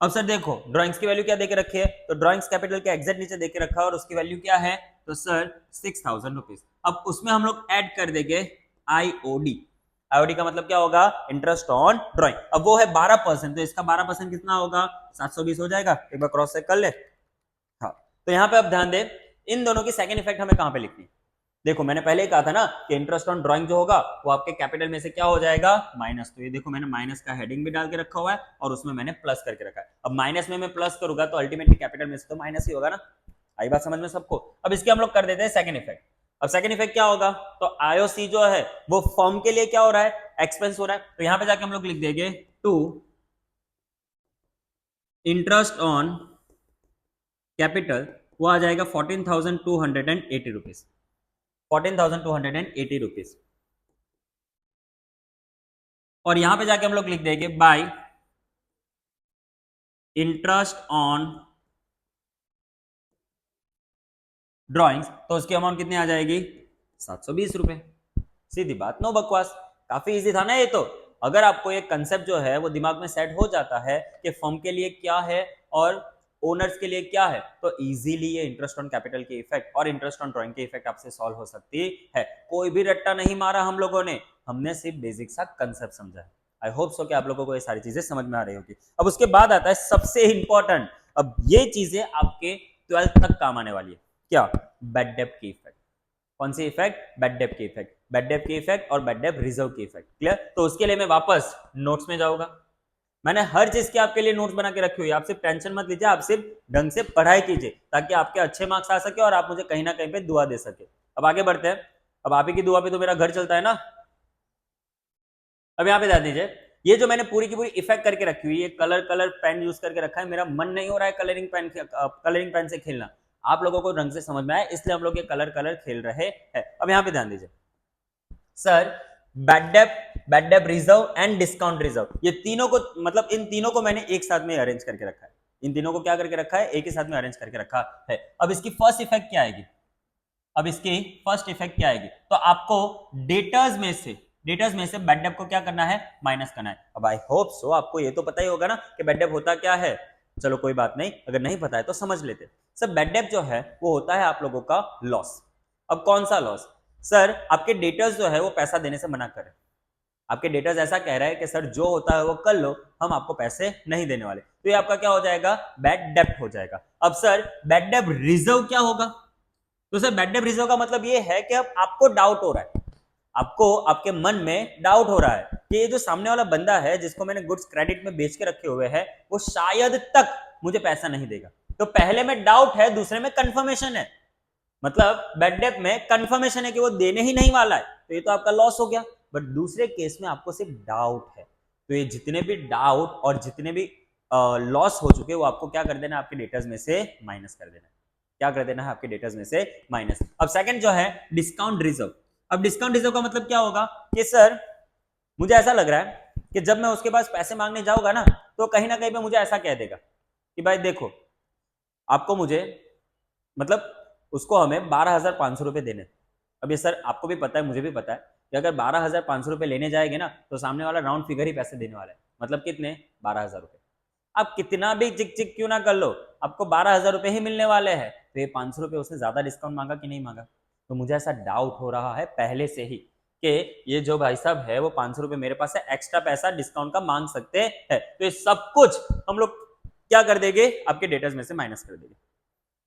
अब सर देखो ड्राइंग्स की वैल्यू क्या देके रखी है, तो ड्राइंग्स कैपिटल के एग्जैक्ट नीचे देके रखा है और उसकी वैल्यू क्या है, तो सर 6,000 रुपीज। अब उसमें हम लोग ऐड कर देंगे आईओडी। आईओडी का मतलब क्या होगा, इंटरेस्ट ऑन ड्राइंग। अब वो है 12%, तो इसका 12% कितना होगा, 720 हो जाएगा। एक बार क्रॉस चेक कर ले। हाँ, तो यहाँ पे अब ध्यान दे, इन दोनों की सेकेंड इफेक्ट हमें कहां पे लिखनी है। देखो मैंने पहले ही कहा था ना कि इंटरेस्ट ऑन ड्राइंग जो होगा वो आपके कैपिटल में से क्या हो जाएगा, माइनस। तो ये देखो मैंने माइनस का हेडिंग भी डाल के रखा हुआ है और उसमें मैंने प्लस करके रखा है। अब माइनस में मैं प्लस करूंगा तो अल्टीमेटली कैपिटल में से तो माइनस ही होगा ना। आई बात समझ में सबको। अब इसके हम लोग कर देते हैं सेकंड इफेक्ट। अब सेकंड इफेक्ट क्या होगा, तो आईओसी जो है वो फर्म के लिए क्या हो रहा है, एक्सपेंस हो रहा है। तो यहां पे जाके हम लोग लिख देंगे टू इंटरेस्ट ऑन कैपिटल, वो आ जाएगा 14,280 रुपीज, 14,280 रुपीज। और यहां पे जाके हम लोग लिख देंगे बाय इंटरेस्ट ऑन ड्राइंग्स, तो उसकी अमाउंट कितनी आ जाएगी, 720 रुपए। सीधी बात, नो बकवास, काफी इजी था ना ये तो। अगर आपको ये कंसेप्ट जो है वो दिमाग में सेट हो जाता है कि फर्म के लिए क्या है और ओनर्स के लिए क्या है, तो इजीली ये इंटरेस्ट ऑन कैपिटल की इफेक्ट और इंटरेस्ट ऑन ड्राइंग की इफेक्ट आपसे सॉल्व हो सकती है। कोई भी रट्टा नहीं मारा हम लोगों ने, हमने सिर्फ बेसिक सा कंसेप्ट समझा है। आई होप सो कि आप लोगों को ये सारी चीजें समझ में आ रही होगी। अब उसके बाद आता है सबसे इंपॉर्टेंट, अब ये चीजें आपके 12th तक काम आने वाली है, क्या, बैड डेब्ट की इफेक्ट। कौन सी इफेक्ट, बैड डेब्ट की इफेक्ट, बैड डेब्ट की इफेक्ट और बैड डेब्ट रिजर्व की इफेक्ट। क्लियर। तो उसके लिए मैं वापस नोट्स में जाऊंगा, मैंने हर चीज की आपके लिए नोट्स बना के रखी हुई है। आप सिर्फ टेंशन मत लीजिए, आप सिर्फ ढंग से पढ़ाई कीजिए ताकि आपके अच्छे मार्क्स आ सके और आप मुझे कहीं ना कहीं पे दुआ दे सके। अब आगे बढ़ते हैं। अब आप ही की दुआ पे तो मेरा घर चलता है ना। अब यहाँ पे ध्यान दीजिए, ये जो मैंने पूरी की पूरी इफेक्ट करके रखी हुई है, कलर पेन यूज करके रखा है। मेरा मन नहीं हो रहा है कलरिंग पेन से खेलना, आप लोगों को ढंग से समझ में आए इसलिए हम लोग ये कलर खेल रहे हैं। अब यहाँ पे ध्यान दीजिए सर, बैड डेब्ट रिजर्व एंड डिस्काउंट रिजर्व, ये तीनों को, मतलब इन तीनों को मैंने एक साथ में अरेंज करके रखा है। इन तीनों को क्या करके रखा है, एक ही साथ में अरेंज करके रखा है। अब इसकी फर्स्ट इफेक्ट क्या आएगी, अब इसकी फर्स्ट इफेक्ट क्या आएगी, तो आपको डेटर्स में से बैड डेब्ट को क्या करना है, माइनस करना है। अब आई होप सो आपको ये तो पता ही होगा ना कि बैड डेब्ट होता क्या है। चलो कोई बात नहीं, अगर नहीं पता है तो समझ लेते। सर बैड डेब्ट जो है वो होता है आप लोगों का लॉस। अब कौन सा लॉस, सर आपके डेटर्स जो है वो पैसा देने से मना करें, आपके डेटर्स ऐसा कह रहा है कि सर जो होता है वो कर लो, हम आपको पैसे नहीं देने वाले, तो ये आपका क्या हो जाएगा, बैड डेब्ट हो जाएगा। अब सर बैड डेब्ट रिजर्व क्या होगा, तो सर बैड डेब्ट रिजर्व का मतलब ये है कि अब आपको डाउट हो रहा है, आपको आपके मन में डाउट हो रहा है कि ये जो सामने वाला बंदा है जिसको मैंने गुड्स क्रेडिट में बेच के रखे हुए हैं वो शायद तक मुझे पैसा नहीं देगा। तो पहले में डाउट है, दूसरे में कंफर्मेशन है, मतलब बैड डेब्ट में कंफर्मेशन है कि वो देने ही नहीं वाला है, तो ये तो आपका लॉस हो गया। बट दूसरे केस में आपको सिर्फ डाउट है, तो ये जितने भी डाउट और जितने भी लॉस हो चुके वो आपको क्या कर देना है, आपके डेटर्स में से माइनस कर देना है। क्या कर देना है, आपके डेटर्स में से माइनस। अब सेकंड जो है डिस्काउंट रिजर्व। अब डिस्काउंट रिजर्व का मतलब क्या होगा कि सर मुझे ऐसा लग रहा है कि जब मैं उसके पास पैसे मांगने जाऊंगा ना तो कहीं ना कहीं पे मुझे ऐसा कह देगा कि भाई देखो आपको मुझे मतलब उसको हमें 12,500 रुपए देने। अब ये सर आपको भी पता है मुझे भी पता है कि अगर 12,500 रुपए लेने जाएंगे ना तो सामने वाला राउंड फिगर ही पैसे देने वाला है, मतलब कितने, 12,000 रुपए। आप कितना भी चिक चिक क्यों ना कर लो आपको 12,000 रुपए ही मिलने वाले हैं, तो ये 500 रुपए उसने ज्यादा डिस्काउंट मांगा कि नहीं मांगा। तो मुझे ऐसा डाउट हो रहा है पहले से ही कि ये जो भाई साहब है वो 500 रुपए मेरे पास है, एक्स्ट्रा पैसा डिस्काउंट का मांग सकते हैं, तो ये सब कुछ हम लोग क्या कर देंगे, आपके डेटर्स में से माइनस कर देंगे।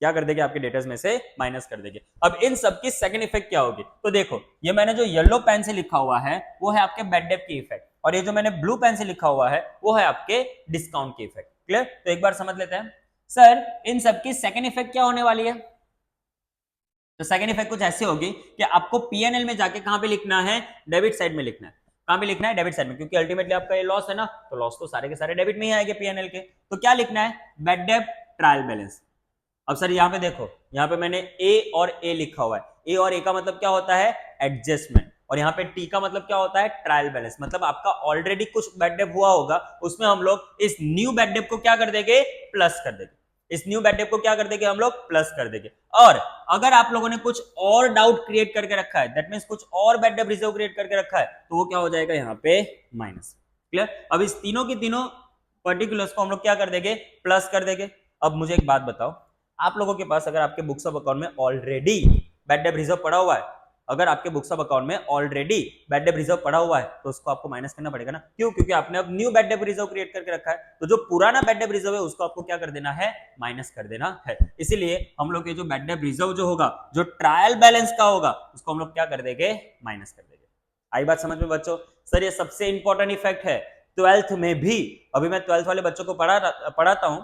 क्या कर देंगे, आपके डेटर्स में से माइनस कर देंगे। अब इन सब की सेकंड इफेक्ट क्या होगी, तो देखो ये मैंने जो येलो पेन से लिखा हुआ है वो है आपके बैड डेब्ट की इफेक्ट, और ये जो मैंने ब्लू पेन से लिखा हुआ है वो है आपके डिस्काउंट की इफेक्ट। क्लियर, तो एक बार समझ लेते हैं। सर इन सब की सेकंड इफेक्ट क्या होने वाली है, तो सेकंड इफेक्ट कुछ ऐसे होगी कि आपको पीएनएल में जाके कहां पे लिखना है, डेबिट साइड में लिखना है। कहां पे लिखना है, डेबिट साइड में, क्योंकि अल्टीमेटली आपका ये लॉस है ना, तो लॉस तो सारे के सारे डेबिट में ही आएंगे पीएनएल के। तो क्या लिखना है, बैड डेब्ट ट्रायल बैलेंस। अब सर यहाँ पे देखो, यहाँ पे मैंने ए और ए लिखा हुआ है, ए और ए का मतलब क्या होता है, एडजस्टमेंट, और यहाँ पे टी का मतलब क्या होता है, ट्रायल बैलेंस। मतलब आपका ऑलरेडी कुछ बैड डेब्ट हुआ होगा, उसमें हम लोग इस न्यू बैड डेब्ट को क्या कर देंगे, प्लस कर देंगे। इस न्यू बैड डेब्ट को क्या कर देंगे हम लोग, प्लस कर देंगे। और अगर आप लोगों ने कुछ और डाउट क्रिएट करके रखा है, दैट मींस कुछ और बैड डेब्ट रिजर्व क्रिएट करके रखा है, तो वो क्या हो जाएगा यहाँ पे माइनस। क्लियर, अब इस तीनों की तीनों पर्टिकुलर्स को हम लोग क्या कर देंगे, प्लस कर देंगे। अब मुझे एक बात बताओ, आप लोगों के पास अगर आपके बुक्स ऑफ अकाउंट में ऑलरेडी बैड डेब्ट रिजर्व पड़ा हुआ है, अगर आपके बुक्स ऑफ अकाउंट में ऑलरेडी बैड डेब्ट रिजर्व पड़ा हुआ है तो उसको आपको माइनस करना पड़ेगा ना, क्यों, क्योंकि आपने अब न्यू बैड डेब्ट रिजर्व क्रिएट करके रखा है, तो जो पुराना बैड डेब्ट रिजर्व है उसको आपको क्या कर देना है, माइनस कर देना है। इसीलिए हम लोग ये जो बैड डेब्ट रिजर्व जो होगा, जो ट्रायल बैलेंस का होगा, उसको हम लोग क्या कर देंगे, माइनस कर देंगे। आई बात समझ में बच्चों। सर ये सबसे इंपॉर्टेंट इफेक्ट है, 12th में भी, अभी मैं 12th वाले बच्चों को पढ़ाता हूं,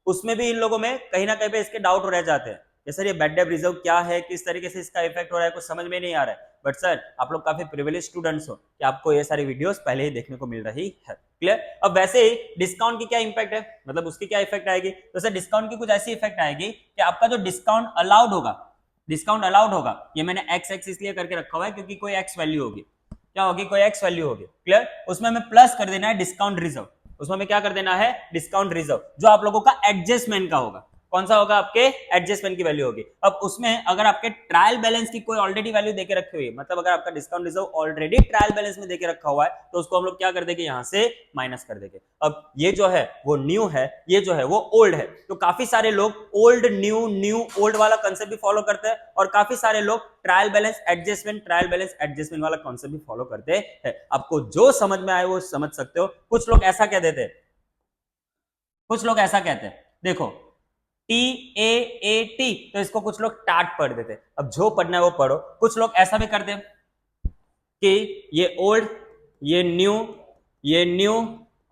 उसमें भी इन लोगों में कहीं ना कहीं पे इसके डाउट रह जाते हैं कि सर ये बैड डेब्ट रिजर्व क्या है, किस तरीके से इसका इफेक्ट हो रहा है, कुछ समझ में नहीं आ रहा है। बट सर आप लोग काफी प्रिविलेज स्टूडेंट्स हो कि आपको ये सारी वीडियोस पहले ही देखने को मिल रही है। क्लियर, अब वैसे ही डिस्काउंट की क्या इंपैक्ट है, मतलब उसकी क्या इफेक्ट आएगी, तो सर डिस्काउंट की कुछ ऐसी इफेक्ट आएगी कि आपका जो डिस्काउंट अलाउड होगा, डिस्काउंट अलाउड होगा, ये मैंने एक्स एक्स इसलिए करके रखा हुआ है क्योंकि कोई एक्स वैल्यू होगी, क्या होगी, कोई एक्स वैल्यू होगी। क्लियर, उसमें हमें प्लस कर देना है डिस्काउंट रिजर्व, उसमें हमें क्या कर देना है, डिस्काउंट रिजर्व, जो आप लोगों का एडजस्टमेंट का होगा। कौन सा होगा, आपके एडजस्टमेंट की वैल्यू होगी। अब उसमें अगर आपके ट्रायल बैलेंस की कोई ऑलरेडी वैल्यू देके रखी हुई है, मतलब अगर आपका discount reserve already trial balance में देके रखा हुआ है, तो उसको हम लोग क्या कर देंगे, यहां से माइनस कर देंगे। अब ये जो है वो न्यू है, ये जो है वो ओल्ड है, तो काफी सारे लोग ओल्ड न्यू न्यू ओल्ड वाला कंसेप्ट भी फॉलो करते हैं, और काफी सारे लोग trial balance adjustment, trial balance adjustment वाला कॉन्सेप्ट भी फॉलो करते हैं। आपको जो समझ में आए वो समझ सकते हो। कुछ लोग ऐसा कह देते हैं, कुछ लोग ऐसा कहते हैं, देखो टी ए ए टी, तो इसको कुछ लोग टाट पढ़ देते। अब जो पढ़ना है वो पढ़ो। कुछ लोग ऐसा भी करते हैं कि ये ओल्ड, ये न्यू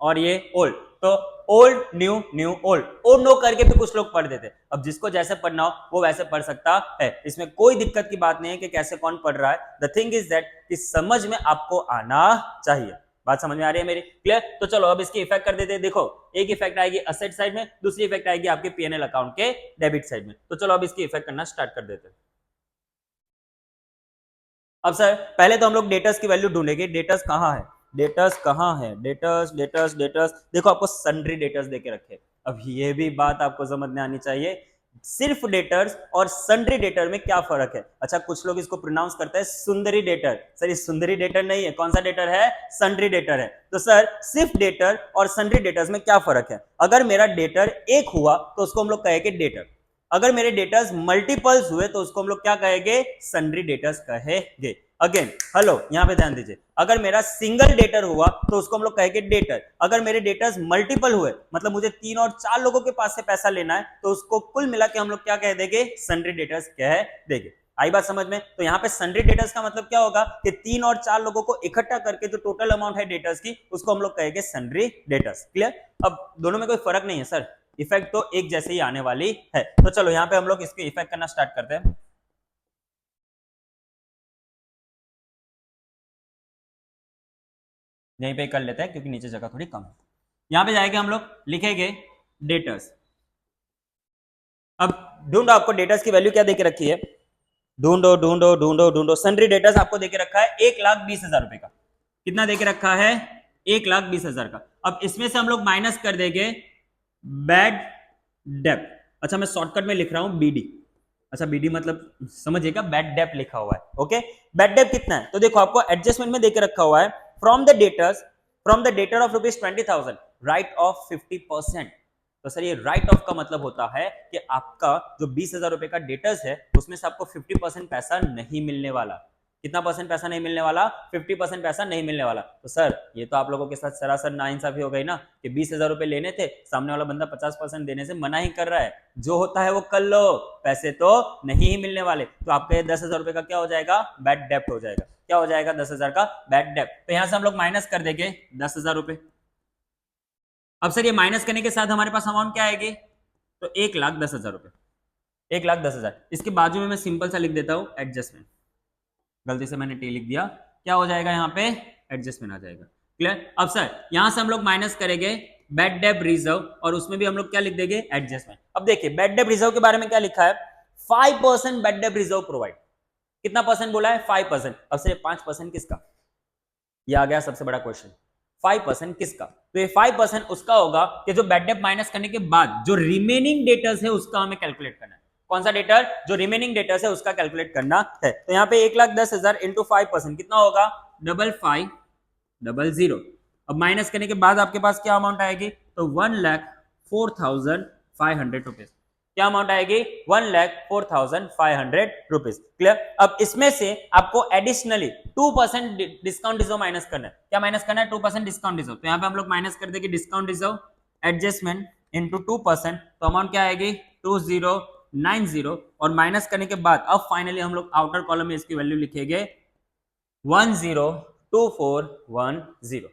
और ये ओल्ड, तो old new new old, oh no करके भी कुछ लोग पढ़ देते। अब जिसको जैसे पढ़ना हो वो वैसे पढ़ सकता है, इसमें कोई दिक्कत की बात नहीं है कि कैसे कौन पढ़ रहा है। द थिंग इज दैट कि समझ में आपको आना चाहिए। बात समझ में आ रही है मेरी, क्लियर। तो चलो अब इसकी इफेक्ट कर देते हैं। देखो एक इफेक्ट आएगी असेट साइड में, दूसरी इफेक्ट आएगी आपके पीएनएल अकाउंट के डेबिट साइड में। तो चलो अब इसकी इफेक्ट करना स्टार्ट कर देते हैं। अब सर पहले तो हम लोग डेटर्स की वैल्यू ढूंढेंगे। डेटर्स कहाँ है, डेटर्स कहाँ है, डेटर्स डेटर्स डेटर्स, देखो आपको सन्ड्री डेटर्स देके रखे, अब ये भी बात आपको समझ में आनी चाहिए, सिर्फ डेटर्स और सन्ड्री डेटर में क्या फर्क है। अच्छा, कुछ लोग इसको प्रोनाउंस करते हैं सुंदरी डेटर। सर ये सुंदरी डेटर नहीं है, कौन सा डेटर है, सन्ड्री डेटर है। तो सर सिर्फ डेटर और सन्ड्री डेटर्स में क्या फर्क है। अगर मेरा डेटर एक हुआ तो उसको हम लोग कहेंगे डेटर, अगर मेरे डेटर्स मल्टीपल्स हुए तो उसको हम लोग क्या कहेंगे, सन्ड्री डेटर्स कहेंगे। अगेन हेलो, यहां पे ध्यान दीजिए, अगर मेरा सिंगल डेटर हुआ तो उसको हम लोग कहेंगे डेटर, अगर मेरे डेटर्स मल्टीपल हुए मतलब मुझे 3 और 4 लोगों के पास से पैसा लेना है तो उसको कुल मिला के हम लोग क्या कह देंगे, सन्ड्री डेटर्स कह देंगे। आई बात समझ में। तो यहाँ पे सन्ड्री डेटर्स का मतलब क्या होगा कि 3 और 4 लोगों को इकट्ठा करके जो टोटल अमाउंट है डेटर्स की उसको हम लोग कहेंगे सन्ड्री डेटर्स। क्लियर। अब दोनों में कोई फर्क नहीं है सर, इफेक्ट तो एक जैसे ही आने वाली है। तो चलो यहाँ पे हम लोग इसके इफेक्ट करना स्टार्ट करते हैं। यहीं पे कर लेते हैं क्योंकि नीचे जगह थोड़ी कम है। यहां पे जाएंगे हम लोग, लिखेंगे डेटर्स। अब ढूंढो आपको डेटर्स की वैल्यू क्या देके रखी है, ढूंढो ढूंढो ढूंढो ढूंढो। सन्ड्री डेटर्स आपको देके रखा है 1,20,000 रुपए का। कितना देके रखा है, 1,20,000 का। अब इसमें से हम लोग माइनस कर देंगे बैड डेप्ट। अच्छा मैं शॉर्टकट में लिख रहा हूं बीडी। अच्छा बीडी मतलब समझिएगा, बैड डेप्ट लिखा हुआ है। ओके, बैड डेप्ट कितना है तो देखो आपको एडजस्टमेंट में देके रखा हुआ है, from the debtor of ₹20,000 right of 50%। तो सर ये राइट ऑफ का मतलब होता है कि आपका जो 20,000 रुपए का डेटर्स है उसमें से आपको 50% पैसा नहीं मिलने वाला। कितना परसेंट पैसा नहीं मिलने वाला, 50% पैसा नहीं मिलने वाला। तो सर ये तो आप लोगों के साथ सरासर नाइंसाफी हो गई ना कि 20,000 रुपए लेने थे, सामने वाला बंदा 50% देने से मना ही कर रहा है। जो होता है वो कर लो, पैसे तो नहीं ही मिलने वाले। तो आपका ये 10,000 रुपए का क्या हो जाएगा, बैड डेप्ट हो जाएगा। क्या हो जाएगा, 10,000 का बैड डेप्ट। तो यहां से हम लोग माइनस कर देंगे 10,000 रुपए। अब सर ये माइनस करने के साथ हमारे पास अमाउंट क्या आएगी, तो 1,10,000 रुपए, 1,10,000। इसके बाजू में मैं सिंपल सा लिख देता हूं एडजस्टमेंट, गलती से मैंने टी लिख दिया। क्या हो जाएगा यहाँ पे, एडजस्टमेंट आ जाएगा। क्लियर। अब सर यहां से हम लोग माइनस करेंगे बैड डेट रिजर्व और उसमें भी हम लोग क्या लिख देंगे, एडजस्टमेंट। अब देखिए बैड डेट रिजर्व के बारे में क्या लिखा है, 5% बैड डेट रिजर्व प्रोवाइड। कितना परसेंट बोला है, 5%। अब से 5% किसका, ये आ गया सबसे बड़ा क्वेश्चन, 5% किसका। तो ये 5% उसका होगा कि जो बैड डेट माइनस करने के बाद जो रिमेनिंग डेटर्स है उसका हमें कैलकुलेट करना है। कौन सा डेटर, जो रिमेनिंग डेटर्स है उसका कैलकुलेट करना है। तो यहाँ पे 1,10,000 इंटू 5% कितना होगा, 5500। अब माइनस करने के बाद आपके पास क्या अमाउंट आएगी, तो 1,04,500 रुपीज। क्या अमाउंट आएगी, 1,04,500 रुपीज। क्लियर। अब इसमें से आपको एडिशनली 2% डिस्काउंट रिजर्व माइनस करना है। क्या माइनस करना है, 2% डिस्काउंट रिजर्व। तो यहाँ पे हम लोग माइनस कर देंगे डिस्काउंट रिजर्व एडजस्टमेंट इंटू 2%, तो अमाउंट क्या आएगी 2090। और माइनस करने के बाद अब फाइनली हम लोग आउटर कॉलम में इसकी वैल्यू लिखेंगे 102410,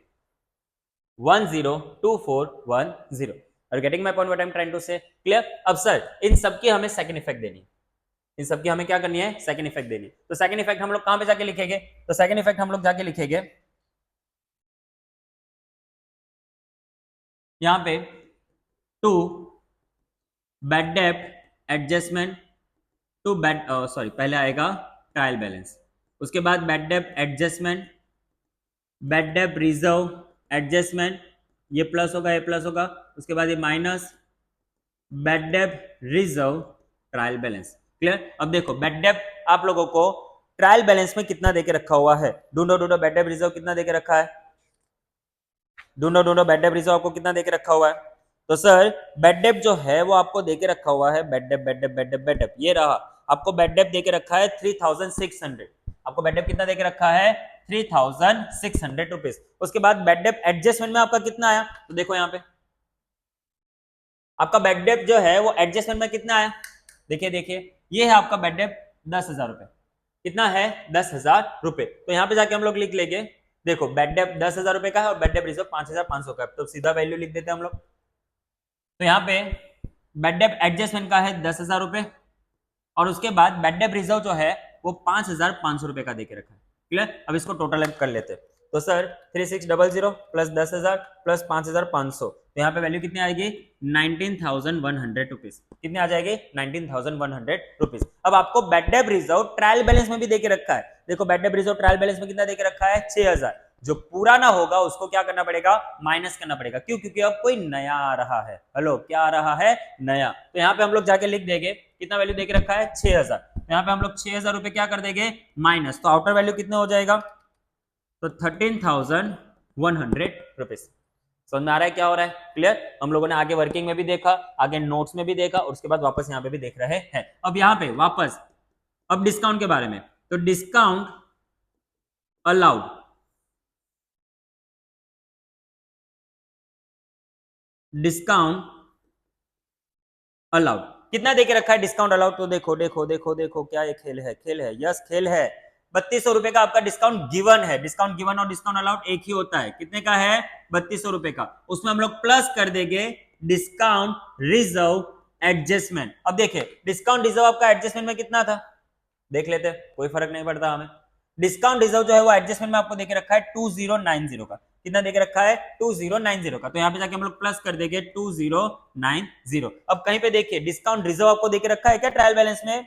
102410। Are you getting my point what I'm trying to say? Clear? अब सर इन सबकी हमें सेकंड इफेक्ट देनी, इन सबकी हमें क्या करनी है, सेकंड इफेक्ट देनी। तो सेकंड इफेक्ट हम लोग कहां पे जाके लिखेंगे, तो सेकंड इफेक्ट हम लोग जाके लिखेंगे यहां पे to bad debt adjustment to bad, sorry पहले आएगा ट्रायल बैलेंस, उसके बाद bad debt adjustment, bad debt reserve adjustment, ये प्लस होगा ये प्लस होगा, उसके बाद ये minus bad debt reserve trial balance. Clear. अब देखो बैड डेट आप लोगों को ट्रायल बैलेंस में कितना देके रखा हुआ है, ढूंढो ढूंढो बैड डेट रिजर्व कितना देके रखा है, ढूंढो ढूंढो बैड डेट रिजर्व आपको कितना देके रखा हुआ है। तो सर बैड डेट जो है वो आपको देके रखा हुआ है, bad debt bad debt bad debt bad debt, ये रहा आपको बैड डेट देके रखा है 3,600। आपको बैड डेट कितना देके रखा है, 3,600 रुपीज। उसके बाद बैड डेट एडजस्टमेंट में आपका कितना आया, तो देखो यहाँ पे आपका बैड डेट जो है वो एडजस्टमेंट में कितना आया, देखिए देखिए ये है आपका बैड डेट 10,000 रुपए। कितना है, 10,000 रुपए। तो यहाँ पे जाके हम लोग लिख लेंगे, देखो बैड डेट 10,000 रुपए का है और बैड डेट रिजर्व 5,500 का है, तो सीधा वैल्यू लिख देते हैं हम लोग। तो यहाँ पे बैड डेट एडजस्टमेंट का है 10,000 रुपए और उसके बाद बैड डेट रिजर्व जो है वो 5,500 रुपए का देके रखा है। क्लियर। अब इसको टोटल कर लेते हैं, तो सर 3600 प्लस 10,000 प्लस 5,500, तो यहाँ पे वैल्यू कितनी आएगी, 19,100 रुपीज। कितनी आ जाएगी, 19,100 रुपीज। अब आपको bad debt reserve trial balance में भी देके रखा है, देखो bad debt reserve trial balance में कितना देके रखा है, 6,000। जो पुराना होगा उसको क्या करना पड़ेगा, माइनस करना पड़ेगा। क्यों? क्योंकि अब कोई नया आ रहा है। हेलो, क्या आ रहा है? नया। तो यहाँ पे हम लोग जाके लिख देंगे कितना वैल्यू देके रखा है, 6000। तो यहाँ पे हम लोग 6000 रुपए क्या कर देंगे, माइनस। तो आउटर वैल्यू कितना हो जाएगा, तो 13,100 रुपीज। समझ में आ रहा है क्या हो रहा है? क्लियर? हम लोगों ने आगे वर्किंग में भी देखा, आगे नोट्स में भी देखा, और उसके बाद वापस यहाँ पे भी देख रहे हैं। अब यहाँ पे वापस अब डिस्काउंट के बारे में, तो डिस्काउंट अलाउड, डिस्काउंट अलाउड कितना देके रखा है डिस्काउंट अलाउड, तो देखो देखो देखो देखो क्या ये खेल है, खेल है, यस खेल है। 3200 रुपए का आपका डिस्काउंट गिवन है। डिस्काउंट गिवन और डिस्काउंट अलाउड एक ही होता है। कितने का है, 3200 रुपए का। उसमें हम लोग प्लस कर देंगे डिस्काउंट रिजर्व एडजस्टमेंट। अब देखिए डिस्काउंट रिजर्व आपका एडजस्टमेंट में कितना था, देख लेते, कोई फर्क नहीं पड़ता हमें। डिस्काउंट रिजर्व जो है वो एडजस्टमेंट में आपको देके रखा है 2090 का। कितना देके रखा है, 2090 का। तो यहाँ पे जाके हम लोग प्लस कर देंगे 2090। अब कहीं पे देखिए डिस्काउंट रिजर्व आपको देके रखा है क्या ट्रायल बैलेंस में?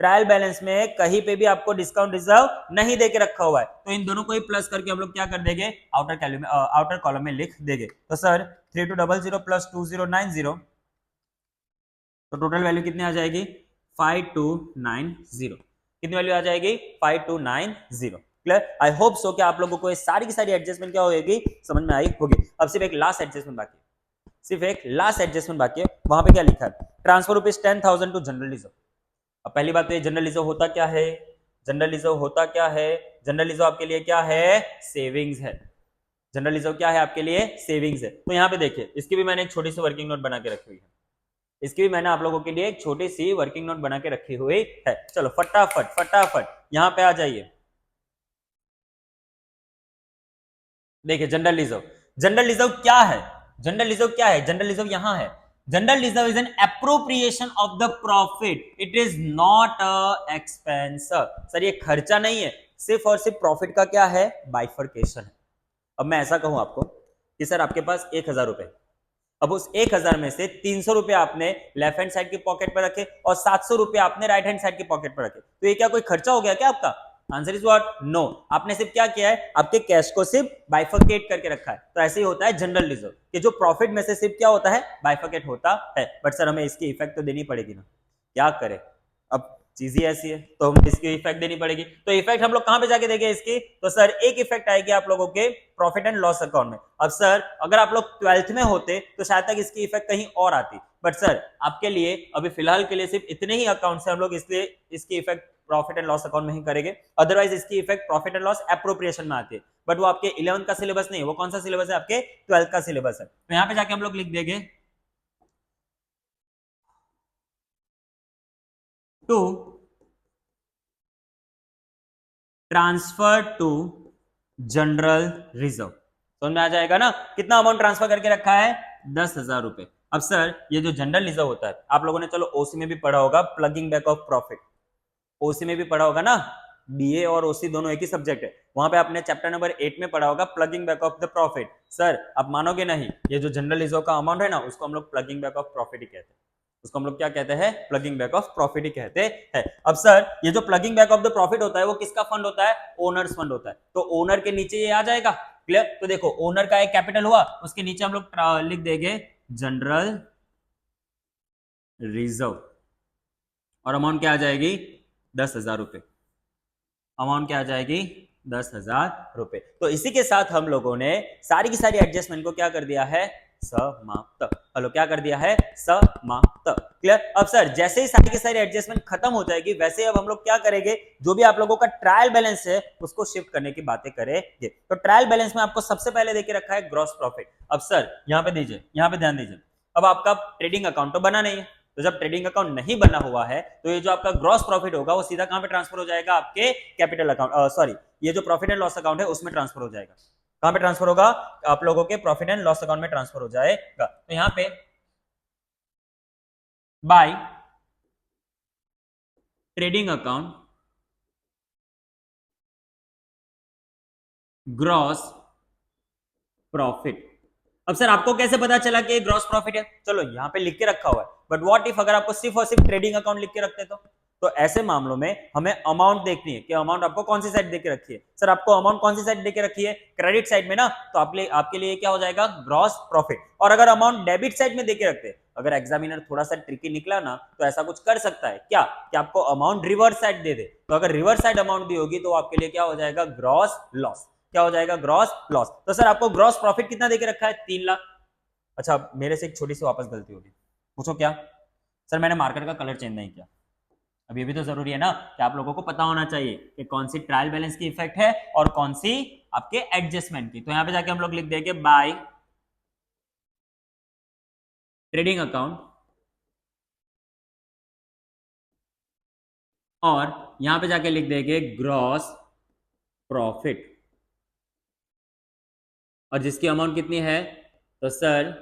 ट्रायल बैलेंस में कहीं पे भी आपको डिस्काउंट रिजर्व नहीं देके रखा हुआ है। तो इन दोनों को ही प्लस करके हम लोग क्या कर देंगे, आउटर कॉलम में लिख देंगे। तो सर 3200 प्लस 2090, तो टोटल वैल्यू कितनी आ जाएगी, 5290। कितनी वैल्यू आ जाएगी, 5290। क्लियर? आई होप सो कि आप लोगों को ये सारी की सारी एडजस्टमेंट क्या होगी, समझ में आई होगी। अब सिर्फ एक लास्ट एडजस्टमेंट बाकी है, सिर्फ एक लास्ट एडजस्टमेंट बाकी है। वहां पे क्या लिखा है, transfer rupees 10,000 to general reserve. अब पहली बात तो ये जनरल रिजर्व होता क्या है, जनरल रिजर्व होता क्या है, जनरल रिजर्व आपके लिए क्या है, सेविंग्स है। जनरल रिजर्व क्या है आपके लिए, सेविंग्स है। तो यहाँ पे देखिए इसकी भी मैंने एक छोटी सी वर्किंग नोट बना के रखी हुई है, इसकी भी मैंने आप लोगों के लिए एक छोटी सी वर्किंग नोट बना के रखी हुई है। चलो फटाफट फटाफट यहाँ पे आ जाइए। देखिए जनरल रिजर्व, जनरल रिजर्व क्या है, जनरल रिजर्व क्या है, जनरल रिजर्व यहां है। General reserve is an appropriation of the profit, it is not a expense. Sir ये खर्चा नहीं है, सिर्फ और सिर्फ प्रॉफिट का क्या है, बाइफर्केशन है। अब मैं ऐसा कहूं आपको कि सर आपके पास 1000 रुपए, अब उस 1000 में से 300 रुपए आपने लेफ्ट हैंड साइड की पॉकेट पर रखे और 700 रुपए आपने राइट हैंड साइड की पॉकेट पर रखे, तो ये क्या कोई खर्चा हो गया क्या आपका? Answer is what, no. आपने सिर्फ क्या किया है, आपके कैश को सिर्फ बाइफर्केट करके रखा है। तो ऐसे ही होता है जनरल रिजर्व कि जो प्रॉफिट में से सिर्फ क्या होता है, बाइफर्केट होता है। बट सर हमें इसकी इफेक्ट तो देनी पड़ेगी ना, क्या करें, अब चीज ही ऐसी है तो हम इसकी इफेक्ट देनी पड़ेगी। तो इफेक्ट हम लोग कहां पे जाके देंगे इसकी, तो सर एक इफेक्ट आएगी आप लोगों के प्रॉफिट एंड लॉस अकाउंट में। अब सर अगर आप लोग 12th में होते तो शायद तक इसकी इफेक्ट कहीं और आती, बट सर आपके लिए अभी फिलहाल के लिए सिर्फ इतने ही अकाउंट से हम लोग इसलिए इसकी effect profit and loss account में ही करेंगे। अदरवाइज इसकी effect profit and loss appropriation में आती है, बट वो आपके 11th का सिलेबस नहीं, वो कौन सा सिलेबस है, आपके 12th का सिलेबस है। तो यहाँ पे जाके हम लोग लिख देंगे to transfer to general reserve. समझ में आ जाएगा ना, कितना अमाउंट ट्रांसफर करके रखा है, 10,000 रुपए। अब सर ये जो जनरल रिजर्व होता है, आप लोगों ने चलो ओसी में भी पढ़ा होगा, प्लगिंग बैक ऑफ प्रॉफिट, ओसी में भी पढ़ा होगा ना, बीए और ओसी दोनों एक ही सब्जेक्ट है। वहां पे आपने चैप्टर नंबर 8 में पढ़ा होगा plugging back of the profit. Sir आप मानोगे नहीं, ये जो जनरल रिजर्व का अमाउंट है ना, उसको हम लोग प्लगिंग बैक ऑफ प्रॉफिट ही कहते हैं, उसको हम लोग क्या कहते हैं, प्लगिंग बैक ऑफ प्रॉफिट ही कहते हैं। अब सर ये जो plugging back of the profit होता है वो किसका फंड होता है, ओनर्स फंड होता है। तो ओनर के नीचे ये आ जाएगा। क्लियर? तो देखो ओनर का एक कैपिटल हुआ, उसके नीचे हम लोग लिख देंगे जनरल रिजर्व, और अमाउंट क्या आ जाएगी, 10,000 रुपए। अमाउंट क्या आ जाएगी, 10,000 रुपए। तो इसी के साथ हम लोगों ने सारी की सारी एडजस्टमेंट को क्या कर दिया है, समाप्त। हेलो, क्या कर दिया है, समाप्त। क्लियर? अब सर जैसे ही सारी की सारी एडजस्टमेंट खत्म हो जाएगी, वैसे अब हम लोग क्या करेंगे, जो भी आप लोगों का ट्रायल बैलेंस है उसको शिफ्ट करने की बातें करेंगे। तो ट्रायल बैलेंस में आपको सबसे पहले देके रखा है ग्रॉस प्रॉफिट। अब सर यहाँ पे दीजिए, यहाँ पे ध्यान दीजिए, अब आपका ट्रेडिंग अकाउंट तो बना नहीं है, तो जब ट्रेडिंग अकाउंट नहीं बना हुआ है तो ये जो आपका ग्रॉस प्रॉफिट होगा वो सीधा कहां पे ट्रांसफर हो जाएगा, आपके कैपिटल अकाउंट, सॉरी ये जो प्रॉफिट एंड लॉस अकाउंट है उसमें ट्रांसफर हो जाएगा। कहां पे ट्रांसफर होगा, आप लोगों के प्रॉफिट एंड लॉस अकाउंट में ट्रांसफर हो जाएगा। तो यहां पे by trading account gross profit. अब सर आपको कैसे पता चला कि ग्रॉस प्रॉफिट है, चलो यहां पे लिख के रखा हुआ है, बट व्हाट इफ अगर आपको सिर्फ और सिर्फ ट्रेडिंग अकाउंट लिख के रखते तो तो ऐसे मामलों में हमें अमाउंट देखनी है कि अमाउंट आपको कौन सी साइड देके रखी है। सर आपको अमाउंट कौन सी साइड देके रखी है, क्रेडिट साइड में ना, तो आपके लिए क्या हो जाएगा, ग्रॉस प्रॉफिट। और अगर अमाउंट डेबिट साइड में देके रखते हैं, अगर एग्जामिनर थोड़ा सा ट्रिकी निकला ना तो ऐसा कुछ कर सकता है क्या कि आपको अमाउंट रिवर्स साइड दे दे। तो अगर रिवर्स साइड अमाउंट दी होगी तो आपके लिए क्या हो जाएगा, ग्रॉस लॉस। क्या हो जाएगा, ग्रॉस लॉस। तो सर आपको ग्रॉस प्रॉफिट कितना देके रखा है, 3 लाख। अच्छा मेरे से एक छोटी सी वापस गलती होगी, पूछो क्या। सर मैंने मार्कर का कलर चेंज नहीं किया। अब ये भी तो जरूरी है ना कि आप लोगों को पता होना चाहिए कि कौन सी ट्रायल बैलेंस की इफेक्ट है और कौन सी आपके एडजस्टमेंट की। तो यहां पे जाके हम लोग लिख देंगे बाय ट्रेडिंग अकाउंट, और यहां पे जाके लिख देंगे ग्रॉस प्रॉफिट, और जिसकी अमाउंट कितनी है, तो सर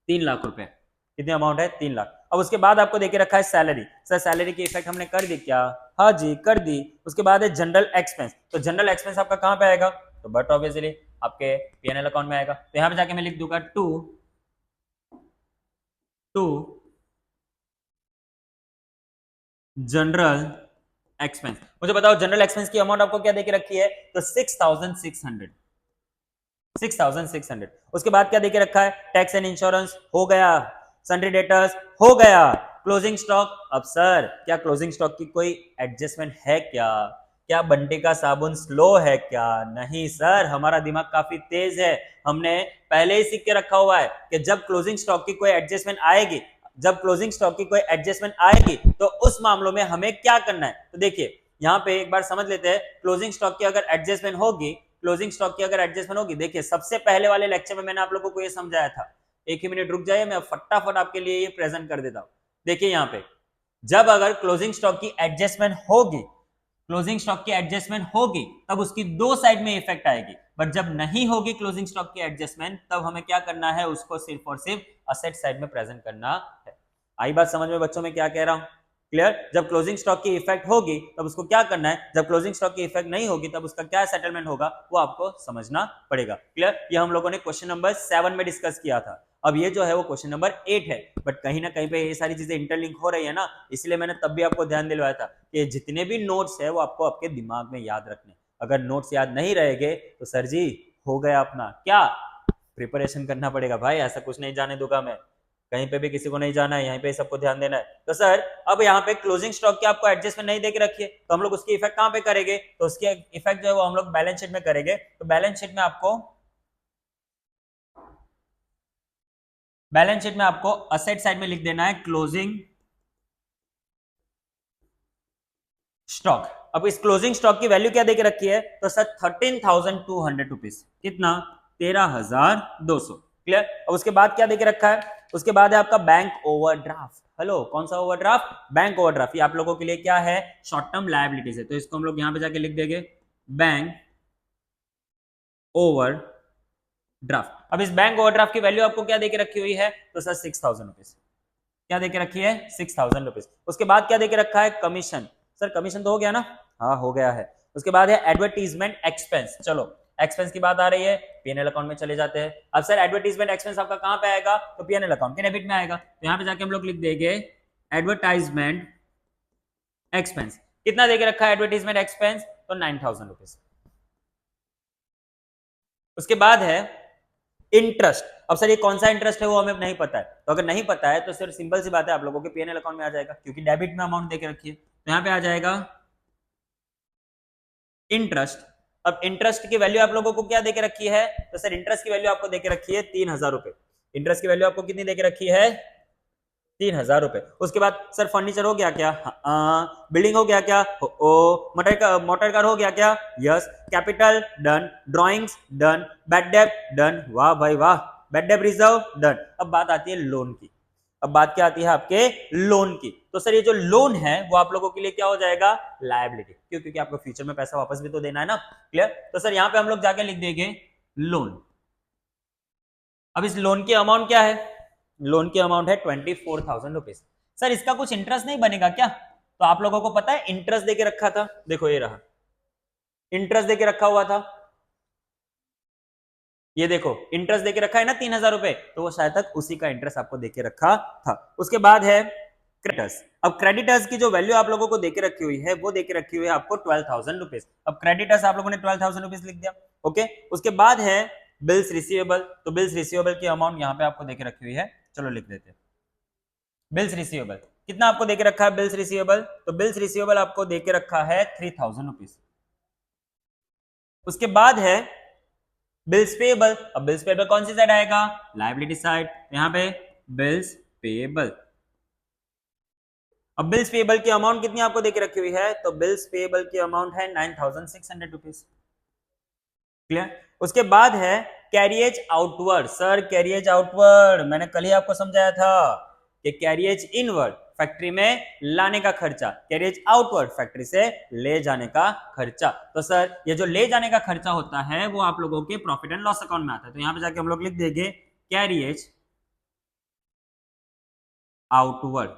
3 लाख रुपए। कितनी अमाउंट है, 3 लाख। अब उसके बाद आपको देके रखा है सैलरी। सर सैलरी की इफेक्ट हमने कर दी क्या, हाँ जी कर दी। उसके बाद है जनरल एक्सपेंस। तो जनरल एक्सपेंस आपका कहां पे आएगा, तो बट ऑब्वियसली आपके पीएनएल अकाउंट में आएगा। तो यहां पे जाके मैं लिख दूंगा टू जनरल एक्सपेंस। मुझे बताओ जनरल एक्सपेंस की अमाउंट आपको क्या देके रखी है, तो 6,600। 6,600। उसके बाद क्या देके रखा है, टैक्स एंड इंश्योरेंस हो गया, सन्ड्री डेटर्स हो गया, क्लोजिंग स्टॉक। अब सर क्या क्लोजिंग स्टॉक की कोई एडजस्टमेंट है क्या, क्या बंटी का साबुन स्लो है क्या, नहीं सर हमारा दिमाग काफी तेज है। हमने पहले ही सीख के रखा हुआ है कि जब क्लोजिंग स्टॉक की कोई एडजस्टमेंट आएगी, जब क्लोजिंग स्टॉक की कोई एडजस्टमेंट आएगी तो उस मामलों में हमें क्या करना है। तो देखिए यहां पे एक बार समझ लेते हैं, क्लोजिंग स्टॉक की अगर एडजस्टमेंट होगी, क्लोजिंग स्टॉक की अगर एडजस्टमेंट होगी, देखिए सबसे पहले वाले लेक्चर में मैंने आप लोगों को ये समझाया था। एक ही मिनट रुक जाइए, मैं फटाफट आपके लिए ये प्रेजेंट कर देता हूं। देखिए यहां पे जब अगर क्लोजिंग स्टॉक की एडजस्टमेंट होगी, क्लोजिंग स्टॉक की एडजस्टमेंट होगी तब उसकी दो साइड में इफेक्ट आएगी। बट जब नहीं होगी क्लोजिंग स्टॉक की एडजस्टमेंट, तब हमें क्या करना है, उसको सिर्फ और सिर्फ असेट साइड में प्रेजेंट करना है। आई बात समझ में बच्चों, में क्या कह रहा हूं, क्लियर। जब क्लोजिंग स्टॉक की इफेक्ट होगी तब उसको क्या करना है, जब क्लोजिंग स्टॉक की इफेक्ट नहीं होगी तब उसका क्या सेटलमेंट होगा वो आपको समझना पड़ेगा, क्लियर। ये हम लोगों ने क्वेश्चन नंबर 7 में डिस्कस किया था। अब ये जो है वो क्वेश्चन नंबर 8 है, बट कहीं ना कहीं पे ये सारी चीजें इंटरलिंक हो रही है ना, इसलिए मैंने तब भी आपको ध्यान दिलवाया था कि जितने भी नोट्स है वो आपको आपके दिमाग में याद रखने। अगर नोट्स याद नहीं रहेंगे तो सर जी हो गया अपना क्या, प्रिपरेशन करना पड़ेगा भाई, ऐसा कुछ नहीं जाने दूंगा मैं, कहीं पे भी किसी को नहीं जाना है, यहीं पे सबको ध्यान देना है। तो सर अब यहाँ पे क्लोजिंग स्टॉक की आपको एडजस्टमेंट नहीं देके रखिए, तो हम लोग उसकी इफेक्ट कहां पे करेंगे, तो उसकी इफेक्ट जो है वो हम लोग बैलेंस शीट में करेंगे। तो बैलेंस शीट में आपको असेट साइड में लिख देना है क्लोजिंग स्टॉक। अब इस क्लोजिंग स्टॉक की वैल्यू क्या देके रखी है, तो सर 13,200 रुपीज, कितना, 13,200, क्लियर। अब उसके बाद क्या देके रखा है, उसके बाद है आपका बैंक ओवरड्राफ्ट। हेलो कौन सा ओवरड्राफ्ट, बैंक ओवरड्राफ्ट। ये आप लोगों के लिए क्या है, शॉर्ट टर्म लायबिलिटीज है, तो इसको हम लोग यहां पे जाके लिख देंगे बैंक ओवरड्राफ्ट। अब इस बैंक ओवरड्राफ्ट की वैल्यू आपको क्या देके रखी हुई है, तो सर 6,000 रुपीज। क्या देके रखी है, 6,000 रुपीज। उसके बाद क्या देके रखा है, कमीशन। सर कमीशन तो हो गया ना, हाँ हो गया है। उसके बाद है एडवर्टीजमेंट एक्सपेंस। चलो एक्सपेंस की बात आ रही है, पीएनएल अकाउंट में चले जाते हैं। अब सर एडवर्टीजमेंट एक्सपेंस आपका कहां पे आएगा, तो पीएनएल अकाउंट के डेबिट में आएगा। तो यहां पे जाके हम लोग लिख देंगे एडवर्टाइजमेंट एक्सपेंस। कितना देके रखा है एडवर्टीजमेंट एक्सपेंस, तो 9,000 रुपीज। उसके बाद है इंटरेस्ट। अब सर ये कौन सा इंटरेस्ट है वो हमें नहीं पता है, तो अगर नहीं पता है तो सिर्फ सिंपल सी बात है, आप लोगों के पीएनएल अकाउंट में आ जाएगा, क्योंकि डेबिट में अमाउंट देके रखिए, तो यहां पे आ जाएगा इंटरेस्ट। अब इंटरेस्ट की वैल्यू आप लोगों को क्या देके रखी है, तो सर इंटरेस्ट की वैल्यू आपको देके रखी है 3,000 रुपए। इंटरेस्ट की वैल्यू आपको कितनी देके रखी है, 3,000 रुपए। उसके बाद सर फर्नीचर हो गया क्या, बिल्डिंग हो गया क्या, मोटर कार हो गया क्या, yes. Capital done, drawings done, bad डेब्ट डन, वाह भाई वाह, बैड डेब्ट रिजर्व डन। अब बात आती है लोन की। अब बात क्या आती है आपके लोन की, तो सर ये जो लोन है वो आप लोगों के लिए क्या हो जाएगा, लायबिलिटी। क्यों, क्योंकि आपको फ्यूचर में पैसा वापस भी तो देना है ना, क्लियर। तो सर यहां पे हम लोग जाके लिख देंगे लोन। अब इस लोन की अमाउंट क्या है, लोन की अमाउंट है 24,000 रुपीज। सर इसका कुछ इंटरेस्ट नहीं बनेगा क्या, तो आप लोगों को पता है इंटरेस्ट देके रखा था, देखो ये रहा इंटरेस्ट देके रखा हुआ था, ये देखो इंटरेस्ट देके रखा है ना 3,000 रुपए, तो वो शायद तक उसी का इंटरेस्ट आपको देके रखा था। उसके बाद है क्रेडिटर्स। अब क्रेडिटर्स की जो वैल्यू आप लोगों को देके रखी हुई है वो देके रखी हुई है आपको 12,000 रुपीज। अब क्रेडिटर्स आप लोगों ने 12,000 रुपीज लिख दिया। ओके, उसके बाद है बिल्स रिसीवेबल। तो बिल्स रिसीवेबल की अमाउंट यहाँ पे आपको देके रखी हुई है, चलो लिख देते हैं। बिल्स रिसीवेबल कितना आपको देके रखा है? बिल्स रिसीवेबल, तो बिल्स रिसीवेबल आपको देके रखा है 3,000 रुपीज। उसके बाद है बिल्स पेएबल। अब बिल्स पेएबल कौन सी साइड आएगा? Liability side. यहां पे बिल्स पेएबल। अब बिल्स पेएबल की अमाउंट कितनी आपको देके रखी हुई है? तो बिल्स पेएबल की अमाउंट है 9,600 रुपीज। क्लियर? उसके बाद है carriage outward. Sir carriage outward मैंने कल ही आपको समझाया था कि कैरियज इनवर्ड फैक्ट्री में लाने का खर्चा, कैरियज आउटवर्ड फैक्ट्री से ले जाने का खर्चा। तो सर ये जो ले जाने का खर्चा होता है वो आप लोगों के प्रॉफिट एंड लॉस अकाउंट में आता है। तो यहां पे जाके हम लोग लिख देंगे कैरियज आउटवर्ड।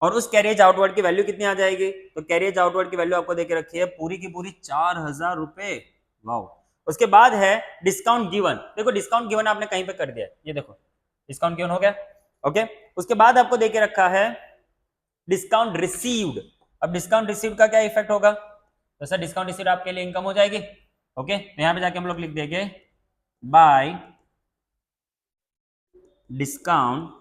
और उस कैरियज आउटवर्ड की वैल्यू कितनी आ जाएगी? तो कैरियज आउटवर्ड की वैल्यू आपको देके रखी है पूरी की पूरी 4,000 रुपए। वाओ। उसके बाद है डिस्काउंट गिवन। देखो डिस्काउंट गिवन आपने कहीं पे कर दिया, ये देखो डिस्काउंट गिवन हो गया। ओके, उसके बाद आपको देके रखा है डिस्काउंट रिसीव्ड। अब डिस्काउंट रिसीव्ड का क्या इफेक्ट होगा? तो सर डिस्काउंट रिसीव्ड आपके लिए इनकम हो जाएगी। ओके, तो यहां पे जाके हम लोग लिख देंगे बाय डिस्काउंट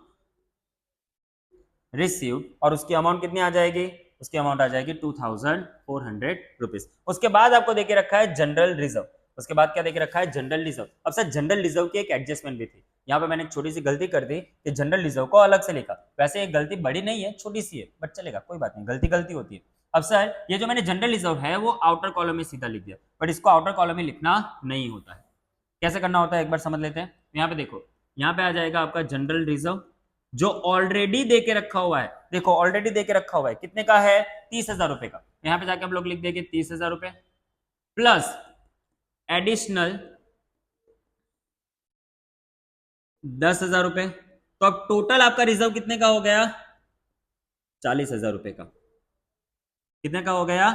रिसीव्ड, और उसकी अमाउंट कितनी आ जाएगी? उसकी अमाउंट आ जाएगी 2,400 रुपीज। उसके बाद आपको देके रखा है जनरल रिजर्व। उसके बाद क्या देके रखा है? General reserve. अब सर जनरल रिजर्व की एक एडजस्टमेंट भी थी, यहाँ पे मैंने छोटी सी गलती कर दी कि जनरल रिजर्व को अलग से लिखा। वैसे ये गलती बड़ी नहीं है, छोटी सी है, बट चलेगा, कोई बात नहीं, गलती गलती होती है। अब सर ये जो मैंने जनरल रिजर्व है वो आउटर कॉलम में सीधा लिख दिया, बट इसको आउटर कॉलम में लिखना नहीं होता है। कैसे करना होता है एक बार समझ लेते हैं। यहाँ पे देखो, यहाँ पे आ जाएगा आपका जनरल रिजर्व जो ऑलरेडी देके रखा हुआ है। देखो ऑलरेडी देके रखा हुआ है, कितने का है? 30,000 रुपए का। यहां पे जाके हम लोग लिख देंगे 30,000 रुपए प्लस एडिशनल 10,000 रुपए। तो अब टोटल आपका रिजर्व कितने का हो गया? 40,000 रुपए का। कितने का हो गया?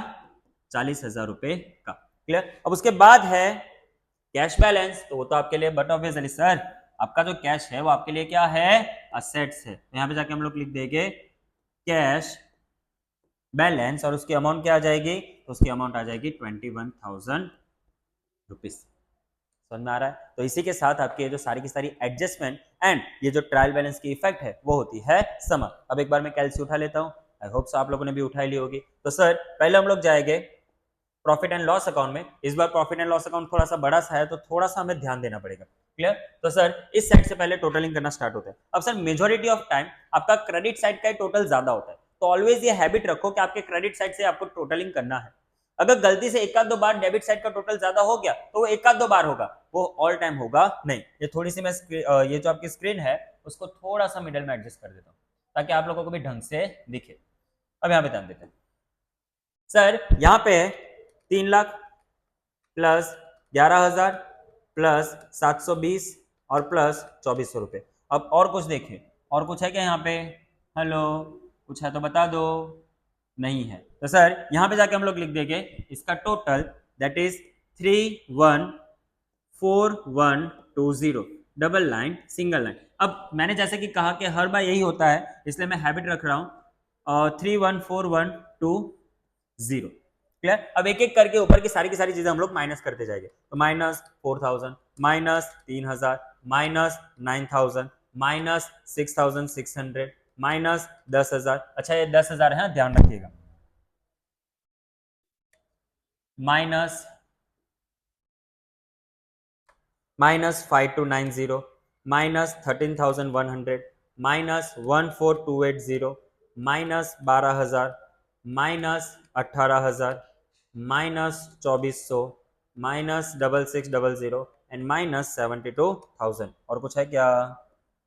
40,000 रुपए का। क्लियर? अब उसके बाद है कैश बैलेंस। तो वो तो आपके लिए बट ऑब्वियसली सर आपका जो कैश है वो आपके लिए क्या है? असेट्स है। तो यहां पे जाके हम लोग लिख देंगे कैश बैलेंस, और उसकी अमाउंट क्या आ जाएगी? तो उसकी अमाउंट आ जाएगी 21,000 रुपीज। समझ में आ रहा है? तो इसी के साथ आपकी जो सारी की सारी एडजस्टमेंट एंड ये जो ट्रायल बैलेंस की इफेक्ट है वो होती है समर। अब एक बार मैं कैलसी उठा लेता हूं, आई होप सो आप लोगों ने भी उठाई ली होगी। तो सर पहले हम लोग जाएंगे प्रॉफिट एंड लॉस अकाउंट में। इस बार प्रॉफिट एंड लॉस अकाउंट थोड़ा सा बड़ा सा है तो थोड़ा सा हमें ध्यान देना पड़ेगा। क्लियर? तो सर इस साइड से पहले टोटलिंग करना स्टार्ट होता है। अब सर मेजोरिटी ऑफ टाइम आपका क्रेडिट साइड का टोटल ज्यादा होता है, तो ऑलवेज ये हैबिट रखो कि आपके क्रेडिट साइड से आपको टोटलिंग करना है। अगर गलती से एक आध दो बार डेबिट साइड का टोटल ज्यादा हो गया तो वो एक आध दो बार होगा, वो ऑल टाइम होगा नहीं। ये थोड़ी सी मैं ये जो आपकी स्क्रीन है उसको थोड़ा सा मिडल में एडजस्ट कर देता हूँ ताकि आप लोगों को भी ढंग से दिखे। अब यहाँ पे ध्यान देते हैं। सर यहाँ पे 3,00,000 प्लस 11,000 प्लस 720 और प्लस 2,400 रुपए। अब और कुछ देखिए, और कुछ है क्या यहाँ पे? हेलो, कुछ है तो बता दो। नहीं है। तो सर यहां पे जाके हम लोग लिख देंगे इसका total that is 314120 double line single line. अब मैंने जैसे कि कहा कि हर बार यही होता है इसलिए मैं हैबिट रख रहा हूं 314120। क्लियर? अब एक एक करके ऊपर की सारी चीजें हम लोग माइनस करते जाएंगे। तो -4,000 -3,000 -9,000 -6,600 -10,000। अच्छा ये 10,000 है, ध्यान रखिएगा। -5290 -13,100 -14,280 -12,000 -18,000 -2,400 -6,600 एंड -72,000। और कुछ है क्या?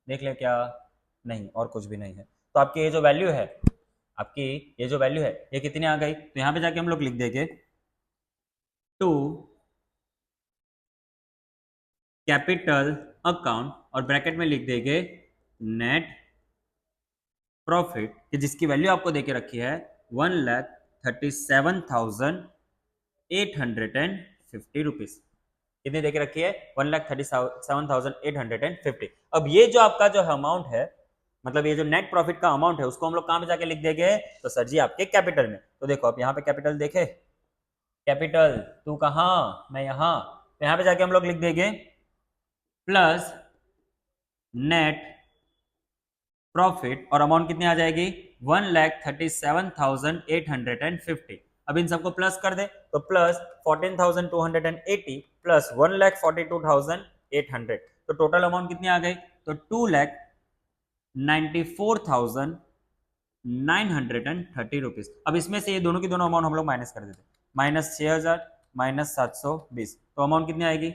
देख ले क्या? नहीं, और कुछ भी नहीं है। तो आपकी ये जो वैल्यू है, आपकी ये जो वैल्यू है ये कितनी आ गई? तो यहां पे जाके हम लोग लिख देंगे टू कैपिटल अकाउंट और ब्रैकेट में लिख देंगे नेट प्रॉफिट कि जिसकी वैल्यू आपको देके रखी है 1,37,850 रुपीज। कितनी देके रखी है? 1,37,850। अब ये जो आपका जो अमाउंट है मतलब ये जो नेट प्रॉफिट का अमाउंट है उसको हम लोग कहां पे जाके लिख देंगे, तो सर जी आपके कैपिटल में। तो देखो अब यहाँ पे कैपिटल देखे, कैपिटल तू कहां, मैं यहां, तो यहाँ पे जाके हम लोग लिख देंगे प्लस नेट प्रॉफिट, और अमाउंट कितनी आ जाएगी 1,37,850। अब इन सबको प्लस कर दे तो प्लस 14,280 प्लस 1,42,800, तो टोटल अमाउंट कितनी आ गई, तो 2,94,930 रुपीज। अब इसमें से ये दोनों की दोनों अमाउंट हम लोग माइनस कर देते, -6,000 -720, तो अमाउंट कितनी आएगी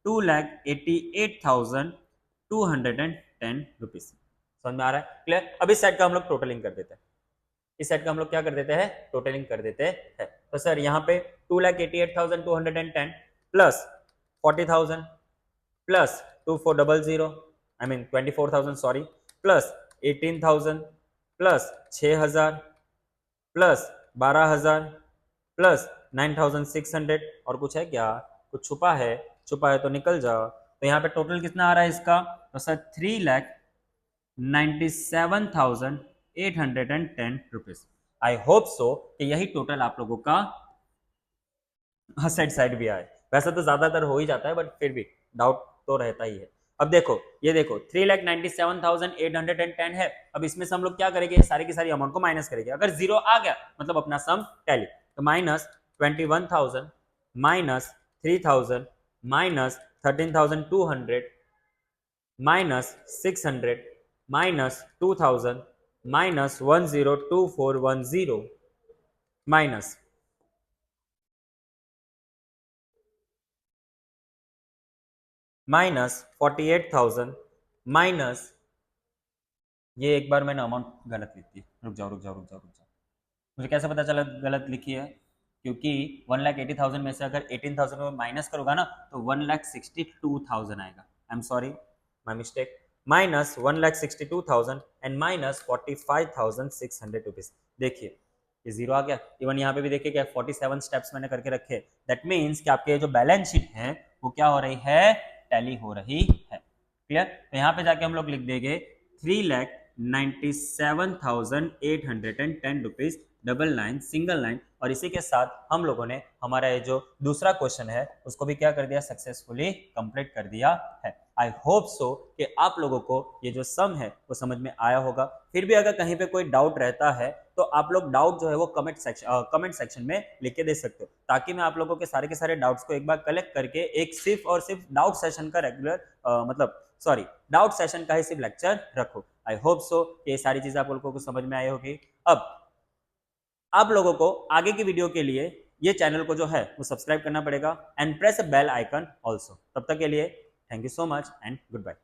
2,88,210 रुपीज। समझ में आ रहा है, क्लियर। अब इस साइड का हम लोग टोटलिंग कर देते हैं, इस सेट का हम लोग क्या कर देते हैं, टोटलिंग कर देते हैं। तो सर यहाँ पे 2,88,210 plus 40,000 plus 2400 I mean 24,000 sorry, plus 18,000 plus 6,000 plus 12,000 plus 9,600, और कुछ है क्या, कुछ छुपा है, छुपा है तो निकल जाओ। तो यहाँ पे टोटल कितना आ रहा है इसका, तो sir 3,97,810 rupees. I hope so कि यही टोटल आप लोगों का सेट साइड भी आए। वैसे तो ज्यादातर हो ही जाता है बट फिर भी डाउट तो रहता ही है। अब देखो ये देखो 3,97,810 है। अब इसमें से हम लोग क्या करेंगे, सारी की सारी अमाउंट को माइनस करेंगे। अगर जीरो आ गया मतलब अपना सम टैली, तो -21,000 -3,000 -13,200 -600 -2,000 -102410 माइनस -48,000 माइनस, ये एक बार मैंने अमाउंट गलत लिखी है, रुक जाओ रुक जाओ रुक जाओ रुक जाओ, मुझे कैसे पता चला गलत लिखी है, क्योंकि 1,80,000 में से अगर 18,000 को माइनस करोगा ना तो 1,62,000 आएगा। I am sorry my mistake, -1,62,000 and -45,600 rupees. देखिए ये जीरो आ गया। इवन यहाँ पे भी देखिए क्या 47 स्टेप्स मैंने करके रखे। दैट मीन्स कि आपके जो बैलेंस शीट है वो क्या हो रही है, टैली हो रही है। क्लियर। तो यहाँ पे जाके हम लोग लिख देंगे 3,97,810 rupees, double line single line, और इसी के साथ हम लोगों ने हमारा ये जो दूसरा क्वेश्चन है उसको भी क्या कर दिया, सक्सेसफुली कंप्लीट कर दिया है। आई होप सो कि आप लोगों को ये जो सम है वो समझ में आया होगा। फिर भी अगर कहीं पे कोई डाउट रहता है तो आप लोग डाउट जो है वो कमेंट सेक्शन में लिख के दे सकते हो, ताकि मैं आप लोगों के सारे डाउट्स को एक बार कलेक्ट करके एक सिर्फ और सिर्फ डाउट सेशन का रेगुलर डाउट सेशन का ही सिर्फ लेक्चर रखो। आई होप सो कि ये सारी चीजें आप लोगों को समझ में आई होगी। अब आप लोगों को आगे की वीडियो के लिए ये चैनल को जो है वो सब्सक्राइब करना पड़ेगा and press a bell icon also. तब तक के लिए thank you so much and goodbye.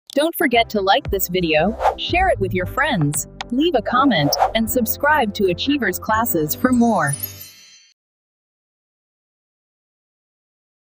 Don't forget to like this video, share it with your friends, leave a comment, and subscribe to Achievers Classes for more.